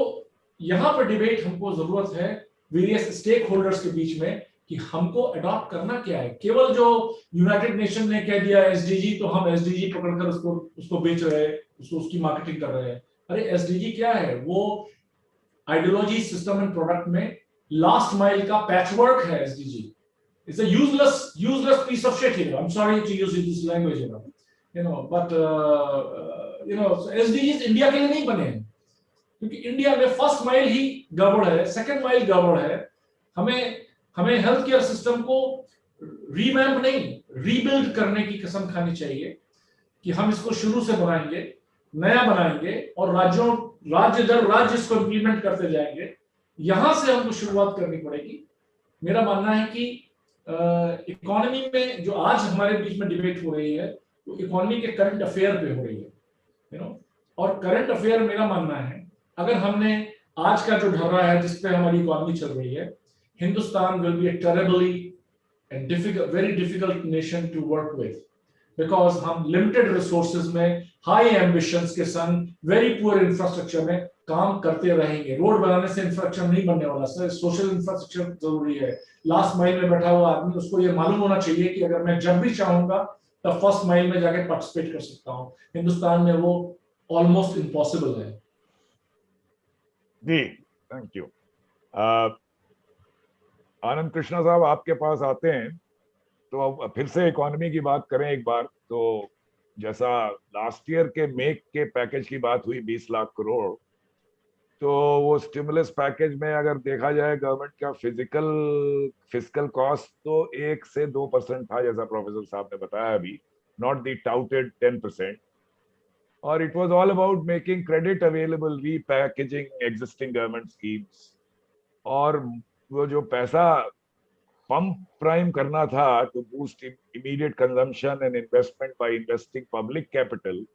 यहाँ पर डिबेट हमको जरूरत है वेरियस स्टेक होल्डर्स के बीच में कि हमको अडॉप्ट करना क्या है। केवल जो यूनाइटेड नेशन ने कह दिया एसडीजी, तो हम एसडीजी पकड़कर उसको बेच रहे हैं, उसकी मार्केटिंग कर रहे हैं। अरे एसडीजी क्या है? वो आइडियोलॉजी, सिस्टम एंड प्रोडक्ट में लास्ट माइल का पैचवर्क है SDG. It's a useless piece of shit here. I am sorry to use this language, but SDG India के लिए नहीं बने हैं, क्योंकि इंडिया में फर्स्ट माइल ही गड़बड़ है, सेकंड माइल गड़बड़ है। हमें हेल्थ केयर सिस्टम को रीवैम्प नहीं, रीबिल्ड करने की कसम खानी चाहिए कि हम इसको शुरू से बनाएंगे, नया बनाएंगे, और राज्य दर राज्य इसको इंप्लीमेंट करते जाएंगे। यहां से हमको शुरुआत करनी पड़ेगी। मेरा मानना है कि इकोनॉमी में जो आज हमारे बीच में डिबेट हो रही है, वो इकोनॉमी के करंट अफेयर पे हो रही है, और करंट अफेयर मेरा मानना है, अगर हमने आज का जो ढर्रा है जिस पे हमारी इकोनॉमी चल रही है, Hindustan will be a terribly and very difficult nation to work with, because हम limited resources में high ambitions के संग very poor infrastructure में काम करते रहेंगे। रोड बनाने से इंफ्रास्ट्रक्चर नहीं बनने वाला सर, सोशल इंफ्रास्ट्रक्चर जरूरी है। लास्ट माइल में बैठा हुआ आदमी, उसको ये मालूम होना चाहिए कि अगर मैं जब भी चाहूंगा तब फर्स्ट माइल में जाके पार्टिसिपेट कर सकता हूँ। हिंदुस्तान में वो ऑलमोस्ट इम्पॉसिबल है। जी, थैंक यू। आनंद कृष्णा साहब, आपके पास आते हैं तो अब फिर से इकोनॉमी की बात करें एक बार। तो जैसा लास्ट ईयर के मेक के पैकेज की बात हुई 20 लाख करोड़, तो वो स्टिमुलस पैकेज में अगर देखा जाए गवर्नमेंट का फिजिकल कॉस्ट तो 1 से 2% था, जैसा प्रोफेसर साहब ने बताया अभी, नॉट द टाउटेड 10%। और it was all about making credit available, repackaging existing government schemes, और वो जो पैसा पंप प्राइम करना था to boost immediate consumption and investment by investing public capital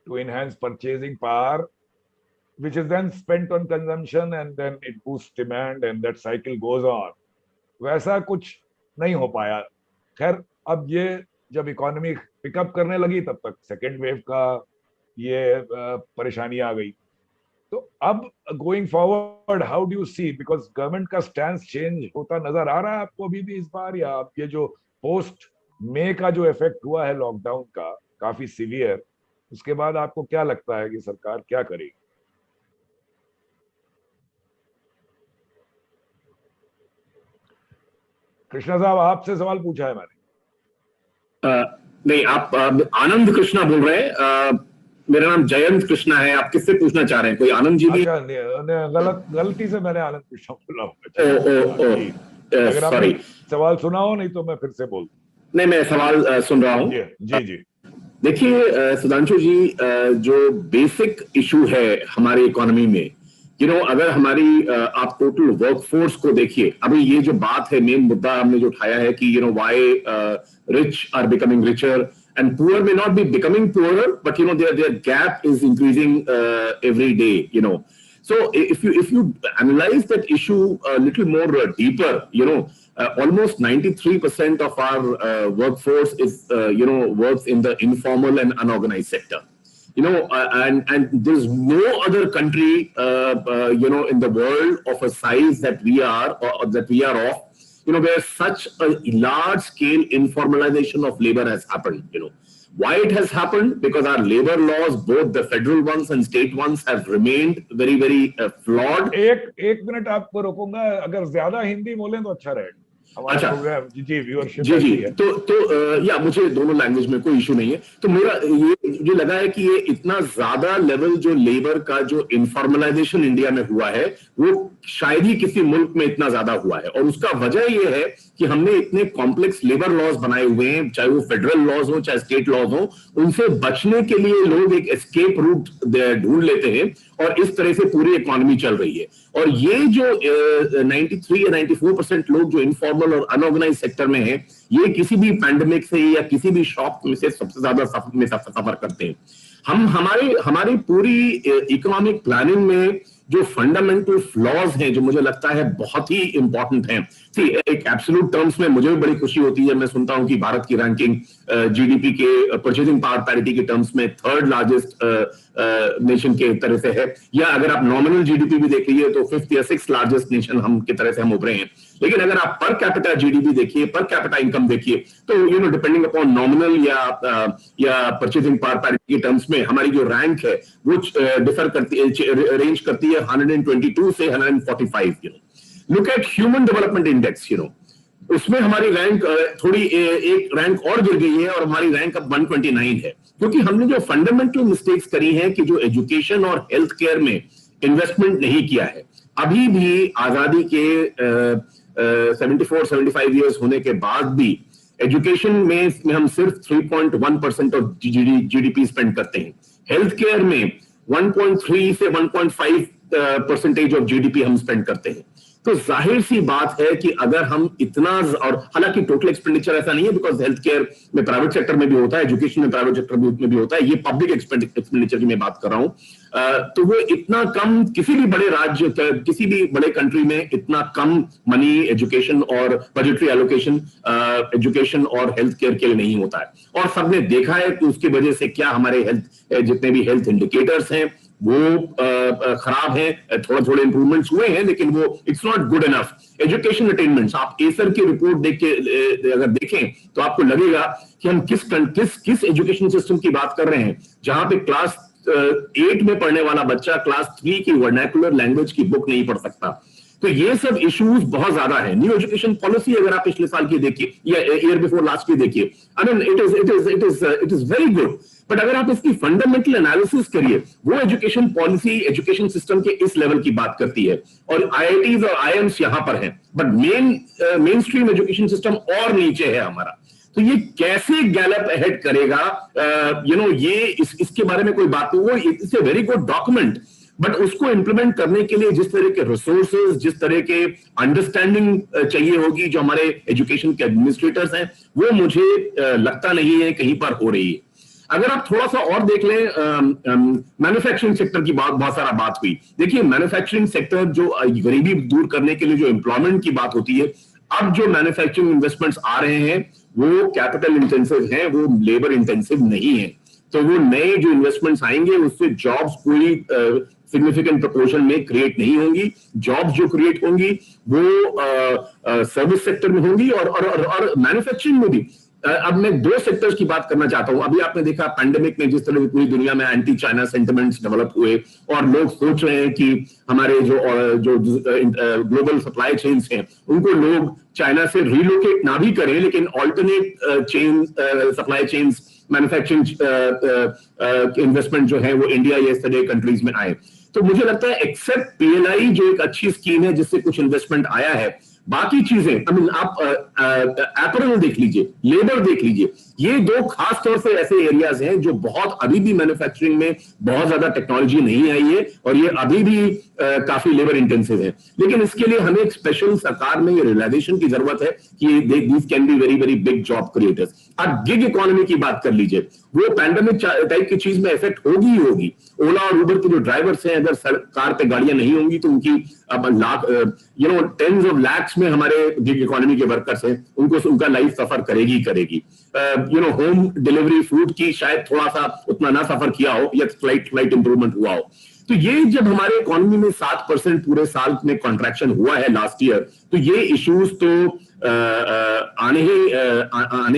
to enhance purchasing power, which is then spent on consumption and then it boosts demand and that cycle goes on, वैसा कुछ नहीं हो पाया। खैर, अब ये जब इकोनॉमी पिकअप करने लगी तब तक सेकेंड वेव का ये परेशानी आ गई। तो अब going forward how do you see, because government का स्टैंड चेंज होता नजर आ रहा है आपको अभी भी इस बार, या अब ये जो पोस्ट मे का जो इफेक्ट हुआ है लॉकडाउन का काफी सीवियर, उसके बाद आपको क्या लगता है कि सरकार क्या करेगी? कृष्णा साहब, आपसे सवाल पूछा है मैंने। नहीं, आप आनंद कृष्णा बोल रहे हैं। मेरा नाम जयंत कृष्णा है। आप किससे पूछना चाह रहे हैं? कोई आनंद जी भी? गलती से मैंने आनंद कृष्णा बोला। अगर आपने सवाल सुना हो, नहीं तो मैं फिर से बोल। नहीं, मैं सवाल सुन रहा हूँ। जी। देखिए सुधांशु जी, जो बेसिक इशू है हमारी इकोनॉमी में, अगर हमारी आप टोटल वर्कफोर्स को देखिए, अभी ये जो बात है, मेन मुद्दा हमने जो उठाया है कि why rich are becoming richer and poor may not be becoming poorer, but their gap is increasing every day. So if you analyze that issue a little more deeper, almost 93% of our workforce is works in the informal and unorganized sector. And there's no other country in the world of a size that we are of, where such a large scale informalization of labor has happened. Why it has happened? Because our labor laws, both the federal ones and state ones, have remained very, very flawed. एक minute आपको रोकूंगा, अगर ज्यादा हिंदी बोलें तो अच्छा रहेगा। अच्छा जी viewership जी तो या मुझे दोनों लैंग्वेज में कोई इशू नहीं है। तो मेरा ये लगा है कि ये इतना ज्यादा लेवल जो लेबर का जो इनफॉर्मलाइजेशन इंडिया में हुआ है, वो शायद ही किसी मुल्क में इतना ज्यादा हुआ है। और उसका वजह ये है कि हमने इतने कॉम्प्लेक्स लेबर लॉज बनाए हुए हैं, चाहे वो फेडरल लॉज हो चाहे स्टेट लॉज हो, उनसे बचने के लिए लोग एक एस्केप रूट ढूंढ लेते हैं और इस तरह से पूरी इकोनॉमी चल रही है। और ये जो 93 या 94% लोग जो इनफॉर्मल और अनऑर्गेनाइज सेक्टर में है, ये किसी भी पैंडेमिक से या किसी भी शॉक में से सबसे ज्यादा सफर करते हैं। हमारी पूरी इकोनॉमिक प्लानिंग में जो फंडामेंटल फ्लॉज हैं, जो मुझे लगता है बहुत ही इंपॉर्टेंट हैं। एक एब्सोल्यूट टर्म्स में मुझे भी बड़ी खुशी होती है जब मैं सुनता हूं कि भारत की रैंकिंग जीडीपी के परचेजिंग पावर पैरिटी के टर्म्स में थर्ड लार्जेस्ट नेशन के तरह से है, या अगर आप नॉमिनल जीडीपी भी देख लीजिए तो फिफ्थ या सिक्स्थ लार्जेस्ट नेशन हम की तरह से हम उभरे हैं। लेकिन अगर आप पर कैपिटा जीडीपी देखिए, पर कैपिटा इनकम देखिए, तो डिपेंडिंग अपॉन नॉमिनल या परचेजिंग पावर पैरिटी के टर्म्स में हमारी जो रैंक है वो डिफर करती है, रेंज करती है 122 से 145। Look at human development index, उसमें हमारी रैंक थोड़ी एक रैंक और गिर गई है और हमारी रैंक अब 129 है, क्योंकि हमने जो फंडामेंटल मिस्टेक्स करी हैं कि जो एजुकेशन और हेल्थ केयर में इन्वेस्टमेंट नहीं किया है। अभी भी आजादी के 74-75 ईयर्स होने के बाद भी एजुकेशन में हम सिर्फ 3.1% ऑफ जीडीपी स्पेंड करते हैं। हेल्थ केयर में 1.3 से 1.5% ऑफ जीडीपी हम स्पेंड करते हैं। तो जाहिर सी बात है कि अगर हम इतना, और हालांकि टोटल एक्सपेंडिचर ऐसा नहीं है, बिकॉज हेल्थ केयर में प्राइवेट सेक्टर में भी होता है, एजुकेशन में प्राइवेट सेक्टर में भी होता है, ये पब्लिक एक्सपेंडिचर की मैं बात कर रहा हूं, तो वो इतना कम किसी भी बड़े राज्य, किसी भी बड़े कंट्री में इतना कम मनी एजुकेशन और बजटरी एलोकेशन एजुकेशन और हेल्थ केयर के लिए नहीं होता है। और सबने देखा है कि उसकी वजह से क्या हमारे हेल्थ जितने भी हेल्थ इंडिकेटर्स हैं वो खराब है। थोड़े इंप्रूवमेंट्स हुए हैं, लेकिन वो it's not good enough. Education attainments, आप एसर की रिपोर्ट देख के अगर देखें तो आपको लगेगा कि हम किस एजुकेशन सिस्टम की बात कर रहे हैं, जहां पे क्लास 8 में पढ़ने वाला बच्चा क्लास 3 की वर्नाकुलर लैंग्वेज की बुक नहीं पढ़ सकता। तो ये सब इश्यूज बहुत ज्यादा है। न्यू एजुकेशन पॉलिसी अगर आप पिछले साल की देखिए या ईयर बिफोर लास्ट की देखिए, I mean it is very good, but अगर आप इसकी फंडामेंटल एनालिसिस करिए, वो एजुकेशन पॉलिसी एजुकेशन सिस्टम के इस लेवल की बात करती है और आईआईटीज और आईएम्स यहां पर हैं, but main stream education system और नीचे है हमारा। तो ये कैसे गैलप अहेड करेगा, ये इसके बारे में कोई बात नहीं। वो it's a very good document, but उसको इंप्लीमेंट करने के लिए जिस तरह के रिसोर्सेज, जिस तरह के अंडरस्टैंडिंग चाहिए होगी जो हमारे एजुकेशन के एडमिनिस्ट्रेटर्स हैं, वो मुझे लगता नहीं है कहीं पर हो रही है। अगर आप थोड़ा सा और देख लें, मैन्युफैक्चरिंग सेक्टर की बहुत सारा बात हुई। देखिए, मैन्युफैक्चरिंग सेक्टर जो गरीबी दूर करने के लिए जो एम्प्लॉयमेंट की बात होती है, अब जो मैन्युफैक्चरिंग इन्वेस्टमेंट्स आ रहे हैं वो कैपिटल इंटेंसिव हैं, वो लेबर इंटेंसिव नहीं है। तो वो नए जो इन्वेस्टमेंट्स आएंगे उससे जॉब्स कोई सिग्निफिकेंट प्रोपोर्शन में क्रिएट नहीं होंगी। जॉब्स जो क्रिएट होंगी वो सर्विस सेक्टर में होंगी और मैन्युफैक्चरिंग में भी। अब मैं दो सेक्टर्स की बात करना चाहता हूं। अभी आपने देखा पैंडेमिक में जिस तरह पूरी दुनिया में एंटी चाइना सेंटिमेंट्स डेवलप हुए और लोग सोच रहे हैं कि हमारे जो ग्लोबल सप्लाई चेन्स हैं उनको लोग चाइना से रिलोकेट ना भी करें, लेकिन alternate supply chains manufacturing investment जो है वो इंडिया या इस तरह कंट्रीज में आए। तो मुझे लगता है एक्सेप्ट पीएलआई जो एक अच्छी स्कीम है जिससे कुछ इन्वेस्टमेंट आया है, बाकी चीजें आई मीन आप एपरल देख लीजिए, लेबर देख लीजिए, ये दो खास तौर से ऐसे एरियाज हैं जो बहुत अभी भी मैन्युफैक्चरिंग में बहुत ज्यादा टेक्नोलॉजी नहीं आई है और ये अभी भी काफी लेबर इंटेंसिव है। लेकिन इसके लिए हमें एक स्पेशल सरकार में ये रियलाइजेशन की जरूरत है कि these can be very very big job creators. आप गिग इकोनॉमी की बात कर लीजिए, वो पैंडेमिक टाइप की चीज में इफेक्ट होगी ही होगी। ओला और उबर के जो ड्राइवर्स हैं, अगर सरकार पे गाड़ियां नहीं होंगी तो उनकी अब लाख टेंस ऑफ लैक्स में हमारे गिग इकोनॉमी के वर्कर्स हैं, उनका लाइफ सफर करेगी। होम डिलीवरी फूड की शायद थोड़ा सा उतना ना सफर किया हो या स्लाइट इंप्रूवमेंट हुआ हो। तो ये जब हमारे इकोनॉमी में 7% पूरे साल में कॉन्ट्रैक्शन हुआ है लास्ट ईयर, तो ये इश्यूज तो आने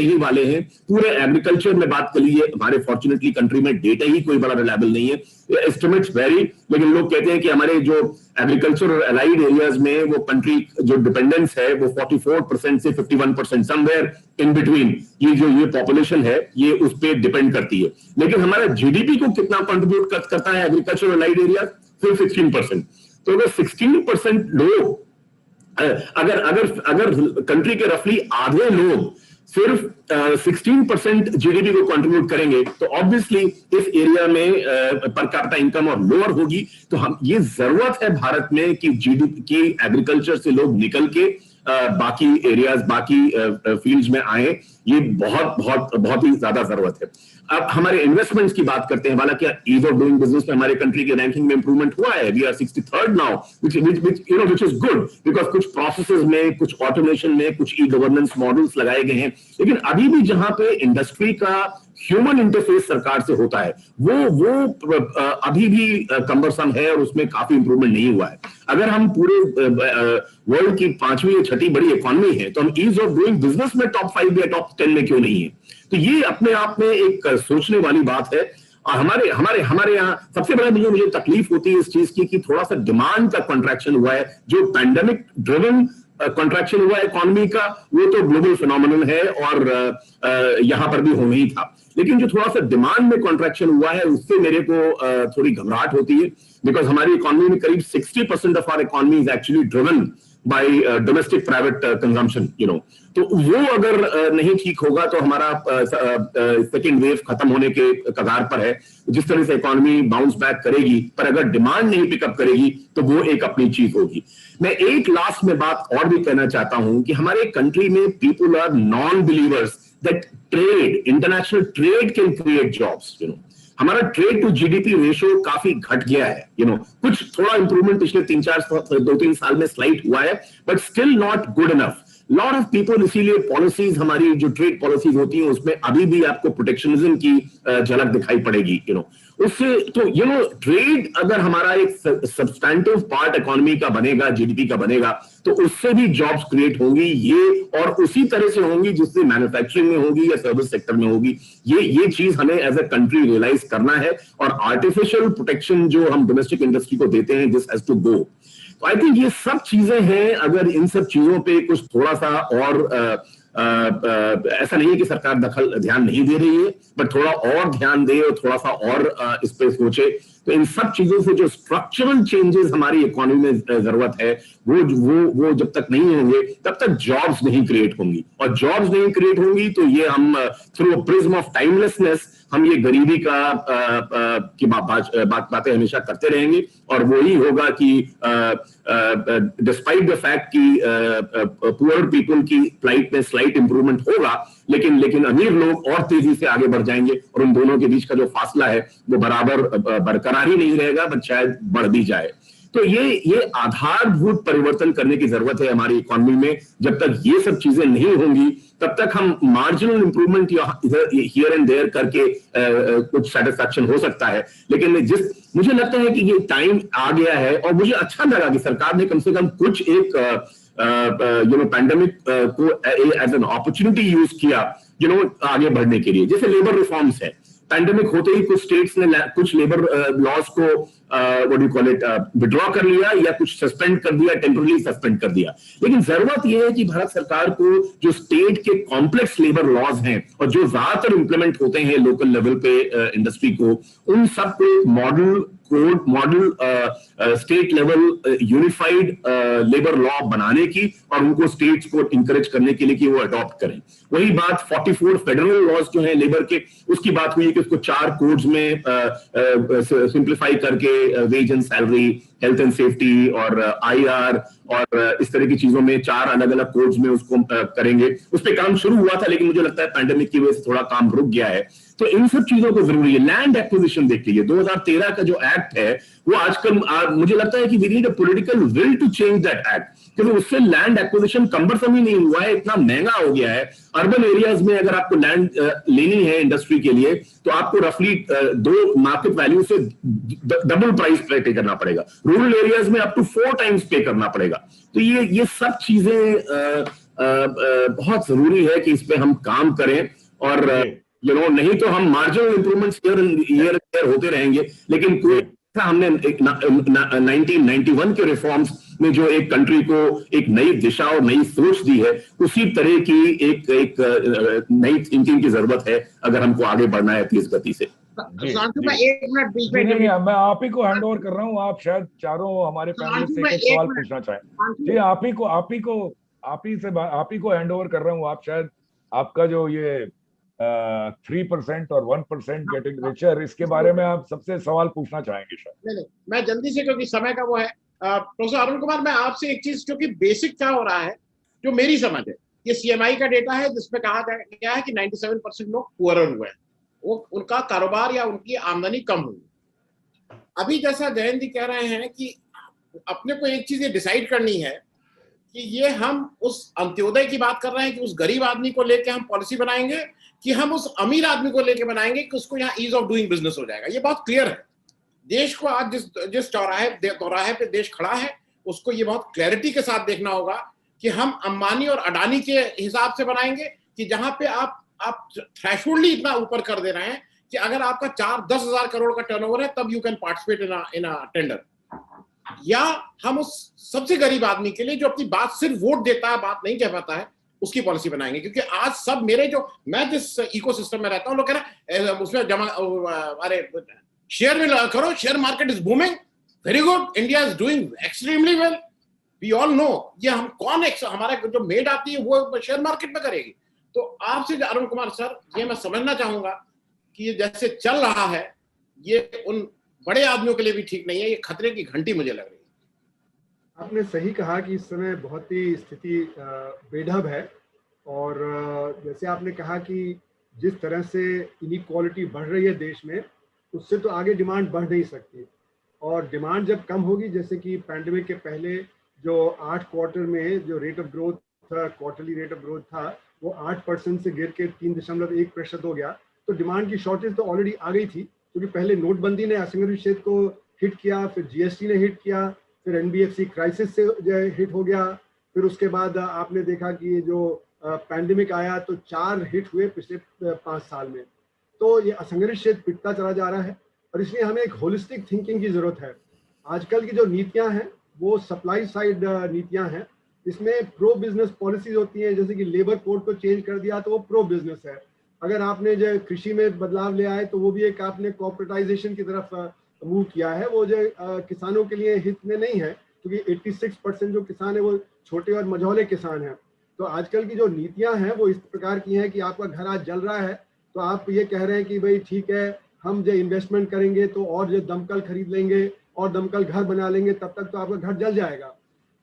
ही वाले हैं। पूरे एग्रीकल्चर में बात कर लीजिए, हमारे फॉर्चुनेटली कंट्री में डेटा ही कोई बड़ा रिलायबल नहीं है, एस्टिमेट्स वेरी, लेकिन लोग कहते हैं कि हमारे जो एग्रीकल्चर और अलाइड एरियाज में वो कंट्री जो डिपेंडेंस है वो 44% से 51%, समवेयर इन बिटवीन ये पॉपुलेशन है ये उस पर डिपेंड करती है। लेकिन हमारा जीडीपी को कितना कंट्रीब्यूट करता है एग्रीकल्चर और अलाइड एरिया? सिर्फ 16%। तो अगर 16% लोग अगर कंट्री के रफली आधे लोग सिर्फ 16% जीडीपी को कंट्रीब्यूट करेंगे तो ऑब्वियसली इस एरिया में पर कैपिटा इनकम और लोअर होगी। तो हम ये जरूरत है भारत में कि जीडीपी की एग्रीकल्चर से लोग निकल के बाकी एरियाज बाकी फील्ड्स में आए, ये बहुत ही ज्यादा जरूरत है। अब हमारे इन्वेस्टमेंट्स की बात करते हैं, हालांकि ईज ऑफ डूइंग बिजनेस में हमारे कंट्री के रैंकिंग में इंप्रूवमेंट हुआ है, we are 63rd now, which is good because कुछ प्रोसेसेस में, कुछ ऑटोमेशन में, कुछ ई गवर्नेंस मॉडल्स लगाए गए हैं। लेकिन अभी भी जहां पे इंडस्ट्री का ह्यूमन इंटरफेस सरकार से होता है वो अभी भी कम्बरसम है और उसमें काफी इंप्रूवमेंट नहीं हुआ है। अगर हम पूरे वर्ल्ड की 5वीं या 6ठी बड़ी इकोनॉमी है तो हम ईज ऑफ डूइंग बिजनेस में टॉप 5 या टॉप 10 में क्यों नहीं है? तो ये अपने आप में एक सोचने वाली बात है। और हमारे यहाँ सबसे बड़ा मुझे तकलीफ होती है इस चीज की कि थोड़ा सा डिमांड का कॉन्ट्रैक्शन हुआ है। जो पैंडेमिक ड्रिवन कॉन्ट्रैक्शन हुआ है इकोनॉमी का, वो तो ग्लोबल फिनोमिनन है और यहां पर भी होना ही था। लेकिन जो थोड़ा सा डिमांड में कॉन्ट्रैक्शन हुआ है उससे मेरे को थोड़ी घबराहट होती है, बिकॉज हमारी इकोनॉमी में करीब 60% of our economy is actually driven by domestic private consumption, तो वो अगर नहीं ठीक होगा तो हमारा सेकेंड वेव खत्म होने के कगार पर है। जिस तरह से इकोनॉमी बाउंस बैक करेगी, पर अगर डिमांड नहीं पिकअप करेगी तो वो एक अपनी चीज होगी। मैं एक लास्ट में बात और भी कहना चाहता हूं कि हमारे कंट्री में people are non believers that trade, international trade can create jobs. हमारा ट्रेड टू जीडीपी रेशियो काफी घट गया है। कुछ थोड़ा इंप्रूवमेंट पिछले 2-3 साल में स्लाइट हुआ है, but still not good enough. Lot of people, इसीलिए पॉलिसीज, हमारी जो ट्रेड पॉलिसीज होती हैं उसमें अभी भी आपको प्रोटेक्शनिज्म की झलक दिखाई पड़ेगी। उससे तो ट्रेड अगर हमारा एक सब्सटैंटिव पार्ट इकोनॉमी का बनेगा, जीडीपी का बनेगा, तो उससे भी जॉब्स क्रिएट होंगी ये, और उसी तरह से होंगी जिससे मैन्युफैक्चरिंग में होगी या सर्विस सेक्टर में होगी। ये चीज हमें एज ए कंट्री रियलाइज करना है। और आर्टिफिशियल प्रोटेक्शन जो हम डोमेस्टिक इंडस्ट्री को देते हैं, दिस हैज टू गो। तो आई थिंक ये सब चीजें हैं। अगर इन सब चीजों पे कुछ थोड़ा सा और ऐसा नहीं है कि सरकार ध्यान नहीं दे रही है, बट थोड़ा और ध्यान दे और थोड़ा सा और इस पे सोचे, तो इन सब चीजों से जो स्ट्रक्चरल चेंजेस हमारी इकोनॉमी में जरूरत है वो जब तक नहीं होंगे तब तक जॉब्स नहीं क्रिएट होंगी। और जॉब्स नहीं क्रिएट होंगी तो ये हम थ्रू प्रिज्म ऑफ टाइमलेसनेस हम ये गरीबी की बातें हमेशा करते रहेंगे। और वही होगा कि डिस्पाइट द फैक्ट कि पुअर पीपल की फ्लाइट में स्लाइट इंप्रूवमेंट होगा, लेकिन अमीर लोग और तेजी से आगे बढ़ जाएंगे और उन दोनों के बीच का जो फासला है वो बराबर बरकरार ही नहीं रहेगा, बट शायद बढ़ भी जाए। तो ये आधारभूत परिवर्तन करने की जरूरत है हमारी इकोनॉमी में। जब तक ये सब चीजें नहीं होंगी तब तक हम marginal improvement here and there करके कुछ सेटिस्फैक्शन हो सकता है। लेकिन मुझे लगता है कि ये टाइम आ गया है, और मुझे अच्छा लगा कि सरकार ने कम से कम कुछ एक पैंडेमिक को एज एन अपॉर्चुनिटी यूज किया आगे बढ़ने के लिए। जैसे लेबर रिफॉर्म्स है, पैंडेमिक होते ही कुछ स्टेट्स ने कुछ लेबर लॉज को what do call it withdraw कर लिया या कुछ सस्पेंड कर दिया, टेम्पररी सस्पेंड कर दिया। लेकिन जरूरत यह है कि भारत सरकार को जो स्टेट के कॉम्प्लेक्स लेबर लॉज हैं और जो ज्यादातर इंप्लीमेंट होते हैं लोकल लेवल पे इंडस्ट्री को, उन सब को model code model state level unified labour law बनाने की और उनको स्टेट्स को इंकरेज करने के लिए कि वो अडॉप्ट करें। वही बात 44 फेडरल लॉज जो हैं लेबर के, उसकी बात हुई है कि उसको 4 कोड्स में सिंप्लीफाई करके wage and salary, health and safety और IR और इस तरह की चीजों में 4 अलग अलग कोड्स में उसको करेंगे। उस पर काम शुरू हुआ था लेकिन मुझे लगता है पैंडेमिक की वजह से थोड़ा काम रुक गया है। तो इन सब चीजों को जरूरी है। लैंड एक्विजिशन देख लीजिए, 2013 का जो एक्ट है वो आजकल मुझे लगता है कि we need a political will to change that act, क्योंकि उससे लैंड एक्विजिशन कम्बरसम ही नहीं हुआ है, इतना महंगा हो गया है। अर्बन एरियाज में अगर आपको लैंड लेनी है इंडस्ट्री के लिए तो आपको रफली 2 मार्केट वैल्यू से डबल प्राइस पे करना पड़ेगा। रूरल एरियाज में अप टू 4 टाइम्स पे करना पड़ेगा। तो ये सब चीजें बहुत जरूरी है कि इस पे हम काम करें और नहीं तो हम मार्जिनल इंप्रूवमेंट्स ईयर होते रहेंगे, लेकिन कोई हमने 1991 के रिफॉर्म्स में जो एक कंट्री को एक नई दिशा और नई सोच दी है, उसी तरह की एक नई थिंकिंग की जरूरत है अगर हमको आगे बढ़ना है तेज गति से। मैं 1 मिनट बीच में नहीं, मैं आप ही को हैंड ओवर कर रहा हूँ। आप शायद चारों हमारे पैनलिस्ट से एक सवाल पूछना चाहें। जी, आप ही को हैंड ओवर कर रहा हूँ। आप शायद आपका जो ये 3% और 1% गेटिंग रिचर, इसके बारे में आप सबसे सवाल पूछना चाहेंगे शायद। नहीं, मैं जल्दी से, क्योंकि समय का वो है। प्रोफेसर अरुण कुमार, मैं आपसे एक चीज, क्योंकि बेसिक क्या हो रहा है जो मेरी समझ है, ये CMI का डेटा है जिसमें कहा गया है कि 97% लोग पुअरर हुए हैं, वो उनका कारोबार या उनकी आमदनी कम हुई। अभी जैसा जयंत जी कह रहे हैं कि अपने को एक चीज ये डिसाइड करनी है कि ये हम उस अंत्योदय की बात कर रहे हैं कि उस गरीब आदमी को लेके हम पॉलिसी बनाएंगे कि हम उस अमीर आदमी को लेके बनाएंगे कि उसको यहाँ ईज ऑफ डूइंग बिजनेस हो जाएगा। ये बहुत क्लियर है। देश को आज जिस चौराहे पे देश खड़ा है, उसको ये बहुत क्लैरिटी के साथ देखना होगा कि हम अंबानी और अडानी के हिसाब से बनाएंगे कि जहां पे आप थ्रेशोल्ड ही इतना ऊपर कर दे रहे हैं कि अगर आपका 4-10 हजार करोड़ का टर्नओवर है तब you can participate in a tender, या हम उस सबसे गरीब आदमी के लिए जो अपनी बात सिर्फ वोट देता है, बात नहीं कह पाता है, उसकी पॉलिसी बनाएंगे। क्योंकि आज सब मैं जिस इकोसिस्टम में रहता हूँ, लोग कह रहे हैं उसमें जमा, अरे शेयर में करो, share market is booming, very good, India is doing extremely well, we all know. ये हम कौन हमारा जो मेड आती है वो शेयर मार्केट में करेगी। तो आपसे अरुण कुमार सर, ये मैं समझना चाहूंगा कि ये जैसे चल रहा है ये उन बड़े आदमियों के लिए भी ठीक नहीं है, ये खतरे की घंटी मुझे लग रही है। आपने सही कहा कि इस समय बहुत ही स्थिति बेढब है, और जैसे आपने कहा कि जिस तरह से इनइक्वालिटी बढ़ रही है देश में, उससे तो आगे डिमांड बढ़ नहीं सकती। और डिमांड जब कम होगी, जैसे कि पैंडेमिक के पहले जो 8 क्वार्टर में जो रेट ऑफ ग्रोथ था, क्वार्टरली रेट ऑफ ग्रोथ था, वो 8% से गिर के 3.1% हो गया। तो डिमांड की शॉर्टेज तो ऑलरेडी आ गई थी, क्योंकि पहले नोटबंदी ने असंगठित क्षेत्र को हिट किया, फिर GST ने हिट किया, फिर NBFC क्राइसिस से हिट हो गया, फिर उसके बाद आपने देखा कि जो पैंडेमिक आया तो 4 हिट हुए पिछले 5 साल में। तो ये असंगठित क्षेत्र पिटता चला जा रहा है, और इसलिए हमें एक होलिस्टिक थिंकिंग की जरूरत है। आजकल की जो नीतियां हैं वो सप्लाई साइड नीतियां हैं, इसमें प्रो बिजनेस पॉलिसीज होती हैं, जैसे कि लेबर कोड को चेंज कर दिया तो वो प्रो बिजनेस है। अगर आपने जो कृषि में बदलाव ले आए तो वो भी एक आपने कॉर्पोरेटाइजेशन की तरफ मूव किया है, वो जो किसानों के लिए हित में नहीं है, क्योंकि 86% जो किसान है वो छोटे और मझौले किसान हैं। तो आजकल की जो नीतियां हैं वो इस प्रकार की हैं कि आपका घर आज जल रहा है तो आप ये कह रहे हैं कि भाई ठीक है, हम जो इन्वेस्टमेंट करेंगे तो और जो दमकल खरीद लेंगे और दमकल घर बना लेंगे, तब तक तो आपका घर जल जाएगा।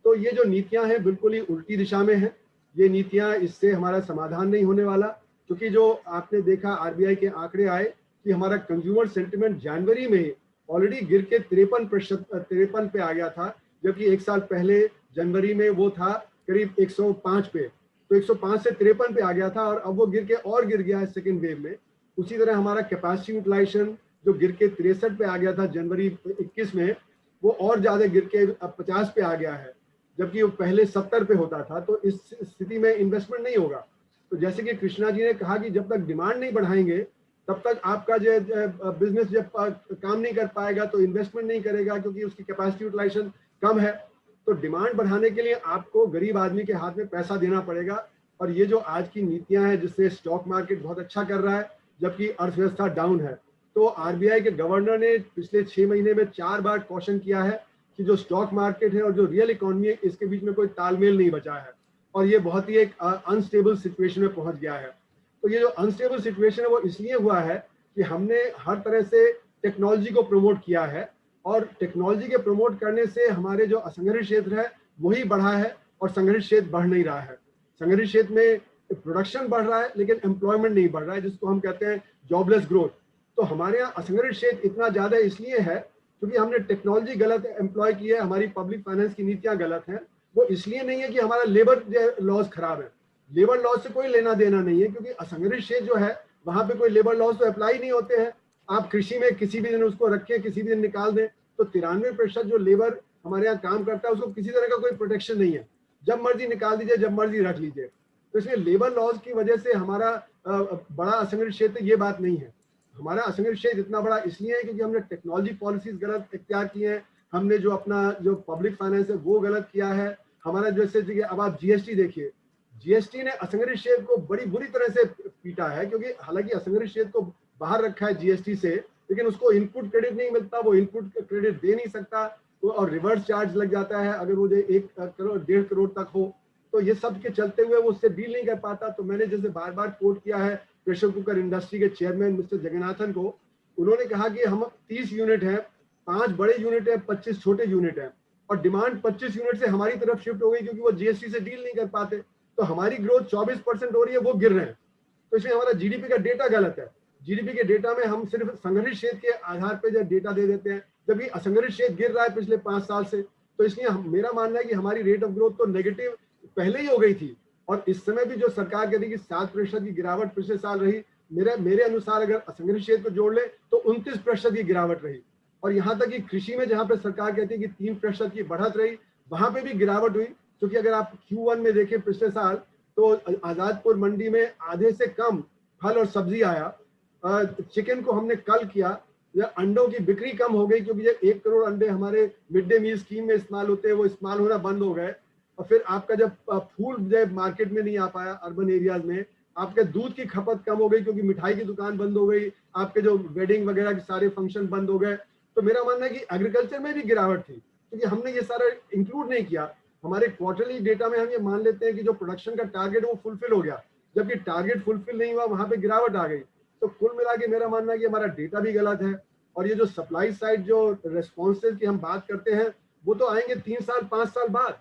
तो ये जो नीतियां हैं बिल्कुल ही उल्टी दिशा में हैं। ये नीतियां, इससे हमारा समाधान नहीं होने वाला, क्योंकि जो आपने देखा RBI के आंकड़े आए कि हमारा कंज्यूमर सेंटिमेंट जनवरी में ऑलरेडी गिर के 53 पे आ गया था, जबकि 1 साल पहले जनवरी में वो था करीब 105 पे। तो 105 से 53 पे आ गया था, और अब वो गिर गया है सेकेंड वेव में। उसी तरह हमारा कैपेसिटी यूटिलाइजेशन जो गिर के 63 पे आ गया था जनवरी 21 में, वो और ज्यादा गिर के अब 50 पे आ गया है, जबकि वो पहले 70 पे होता था। तो इस स्थिति में इन्वेस्टमेंट नहीं होगा। तो जैसे कि कृष्णा जी ने कहा कि जब तक डिमांड नहीं बढ़ाएंगे तब तक आपका जो बिजनेस जब काम नहीं कर पाएगा तो इन्वेस्टमेंट नहीं करेगा, क्योंकि उसकी कैपेसिटी यूटिलाइजेशन कम है। तो डिमांड बढ़ाने के लिए आपको गरीब आदमी के हाथ में पैसा देना पड़ेगा। और ये जो आज की नीतियां हैं जिससे स्टॉक मार्केट बहुत अच्छा कर रहा है जबकि अर्थव्यवस्था डाउन है, तो आरबीआई के गवर्नर ने पिछले 6 महीने में 4 बार क्वेश्चन किया है कि जो स्टॉक मार्केट है और जो रियल इकोनॉमी है इसके बीच में कोई तालमेल नहीं बचा है और ये बहुत ही एक अनस्टेबल सिचुएशन में पहुंच गया है। तो ये जो अनस्टेबल सिचुएशन है वो इसलिए हुआ है कि हमने हर तरह से टेक्नोलॉजी को प्रमोट किया है और टेक्नोलॉजी के प्रमोट करने से हमारे जो असंगठित क्षेत्र है वही बढ़ा है और संगठित क्षेत्र बढ़ नहीं रहा है। संगठित क्षेत्र में प्रोडक्शन बढ़ रहा है लेकिन एम्प्लॉयमेंट नहीं बढ़ रहा है, जिसको हम कहते हैं जॉबलेस ग्रोथ। तो हमारे यहाँ असंगठित क्षेत्र इतना ज्यादा इसलिए है क्योंकि हमने टेक्नोलॉजी गलत एम्प्लॉय की है, हमारी पब्लिक फाइनेंस की नीतियां गलत हैं। वो इसलिए नहीं है कि हमारा लेबर लॉज खराब है, लेबर लॉज से कोई लेना देना नहीं है क्योंकि असंगठित क्षेत्र जो है वहां पे कोई लेबर लॉज तो अप्लाई नहीं होते हैं। आप कृषि में किसी भी दिन उसको रखें, किसी भी दिन निकाल दें, तो 93% जो लेबर हमारे यहाँ काम करता है उसको किसी तरह का कोई प्रोटेक्शन नहीं है, जब मर्जी निकाल दीजिए, जब मर्जी रख लीजिए। तो इसलिए लेबर लॉज की वजह से हमारा बड़ा असंगठित क्षेत्र ये बात नहीं है। हमारा असंगठित क्षेत्र इतना बड़ा इसलिए है क्योंकि हमने टेक्नोलॉजी पॉलिसीज गलत इख्तियार की हैं, हमने जो अपना जो पब्लिक फाइनेंस है वो गलत किया है। हमारा जैसे अब आप जीएसटी देखिए, जीएसटी ने असंगठित क्षेत्र को बड़ी बुरी तरह से पीटा है क्योंकि हालांकि असंगठित क्षेत्र को बाहर रखा है जीएसटी से, लेकिन उसको इनपुट क्रेडिट नहीं मिलता, वो इनपुट क्रेडिट दे नहीं सकता और रिवर्स चार्ज लग जाता है अगर वो 1 करोड़ 1.5 करोड़ तक हो। तो ये सब के चलते हुए वो उससे डील नहीं कर पाता। तो मैंने जैसे बार बार कोट किया है प्रेशर कुकर इंडस्ट्री के चेयरमैन मिस्टर जगन्नाथन को, उन्होंने कहा कि हम 30 यूनिट हैं, 5 बड़े यूनिट है, 25 छोटे यूनिट है और डिमांड 25 यूनिट से हमारी तरफ शिफ्ट हो गई क्योंकि वो जीएसटी से डील नहीं कर पाते। तो हमारी ग्रोथ 24% हो रही है, वो गिर रहे हैं। तो इसलिए हमारा जीडीपी का डेटा गलत है। जीडीपी के डेटा में हम सिर्फ संगठित क्षेत्र के आधार पर जो डेटा दे देते हैं, जबकि असंगठित क्षेत्र गिर रहा है पिछले 5 साल से। तो इसलिए मेरा मानना है कि हमारी रेट ऑफ ग्रोथ तो नेगेटिव पहले ही हो गई थी और इस समय भी जो सरकार कहती है कि 7% की गिरावट पिछले साल रही, मेरे अनुसार अगर असंगठित क्षेत्र को जोड़ ले तो 29% की गिरावट रही। और यहाँ तक कि कृषि में जहाँ पे सरकार कहती है कि 3% की बढ़त रही, वहां पे भी गिरावट हुई। क्योंकि अगर आप Q1 में देखें पिछले साल तो आजादपुर मंडी में आधे से कम फल और सब्जी आया। चिकन को हमने कल किया, या अंडों की बिक्री कम हो गई क्योंकि ये 1 करोड़ अंडे हमारे मिड डे मील स्कीम में इस्तेमाल होते हैं, वो इस्तेमाल होना बंद हो गए। और फिर आपका जब फूल जब मार्केट में नहीं आ पाया अर्बन एरियाज में, आपके दूध की खपत कम हो गई क्योंकि मिठाई की दुकान बंद हो गई, आपके जो वेडिंग वगैरह के सारे फंक्शन बंद हो गए। तो मेरा मानना है कि एग्रीकल्चर में भी गिरावट थी क्योंकि हमने ये सारा इंक्लूड नहीं किया। हमारे क्वार्टरली डेटा में हम ये मान लेते हैं कि जो प्रोडक्शन का टारगेट वो फुलफिल हो गया, जबकि टारगेट फुलफिल नहीं हुआ, वहां पे गिरावट आ गई। तो कुल मिला के मेरा मानना है कि हमारा डेटा भी गलत है। और ये जो सप्लाई साइड जो रेस्पॉन्सेज की हम बात करते हैं वो तो आएंगे 3 साल 5 साल बाद,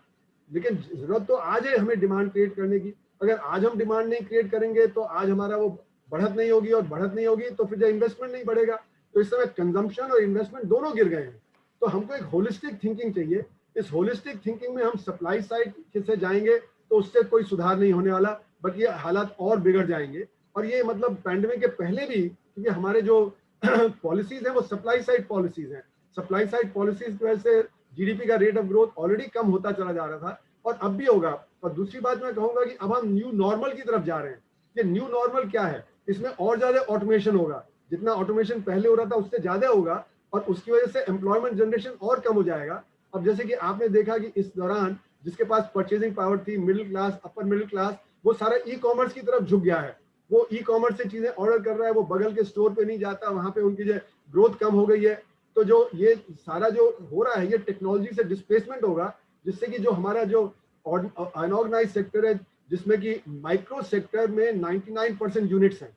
लेकिन जरूरत तो आज है हमें डिमांड क्रिएट करने की। अगर आज हम डिमांड नहीं क्रिएट करेंगे तो आज हमारा वो बढ़त नहीं होगी, और बढ़त नहीं होगी तो फिर जो इन्वेस्टमेंट नहीं बढ़ेगा। तो इस समय कंजम्पशन और इन्वेस्टमेंट दोनों गिर गए हैं। तो हमको एक होलिस्टिक थिंकिंग चाहिए। इस होलिस्टिक थिंकिंग में हम सप्लाई साइड से जाएंगे तो उससे कोई सुधार नहीं होने वाला, बल्कि हालात और बिगड़ जाएंगे। और ये मतलब पैंडेमिक के पहले भी, क्योंकि हमारे जो पॉलिसीज है वो सप्लाई साइड पॉलिसीज हैं, सप्लाई साइड पॉलिसीज की वजह से जीडीपी का रेट ऑफ ग्रोथ ऑलरेडी कम होता चला जा रहा था और अब भी होगा। और दूसरी बात मैं कहूंगा कि अब हम न्यू नॉर्मल की तरफ जा रहे हैं। ये न्यू नॉर्मल क्या है? इसमें और ज्यादा ऑटोमेशन होगा, जितना ऑटोमेशन पहले हो रहा था उससे ज्यादा होगा, और उसकी वजह से एम्प्लॉयमेंट जनरेशन और कम हो जाएगा। अब जैसे कि आपने देखा कि इस दौरान जिसके पास परचेजिंग पावर थी, middle class, upper middle class, वो सारा ई कॉमर्स की तरफ झुक गया है। वो ई कॉमर्स से चीजें ऑर्डर कर रहा है, वो बगल के स्टोर पे नहीं जाता, वहां पे उनकी जो ग्रोथ कम हो गई है। तो जो ये सारा जो हो रहा है ये टेक्नोलॉजी से डिस्प्लेसमेंट होगा, जिससे कि जो हमारा जो अनऑर्गेनाइज सेक्टर है, जिसमें कि माइक्रो सेक्टर में 99% यूनिट्स हैं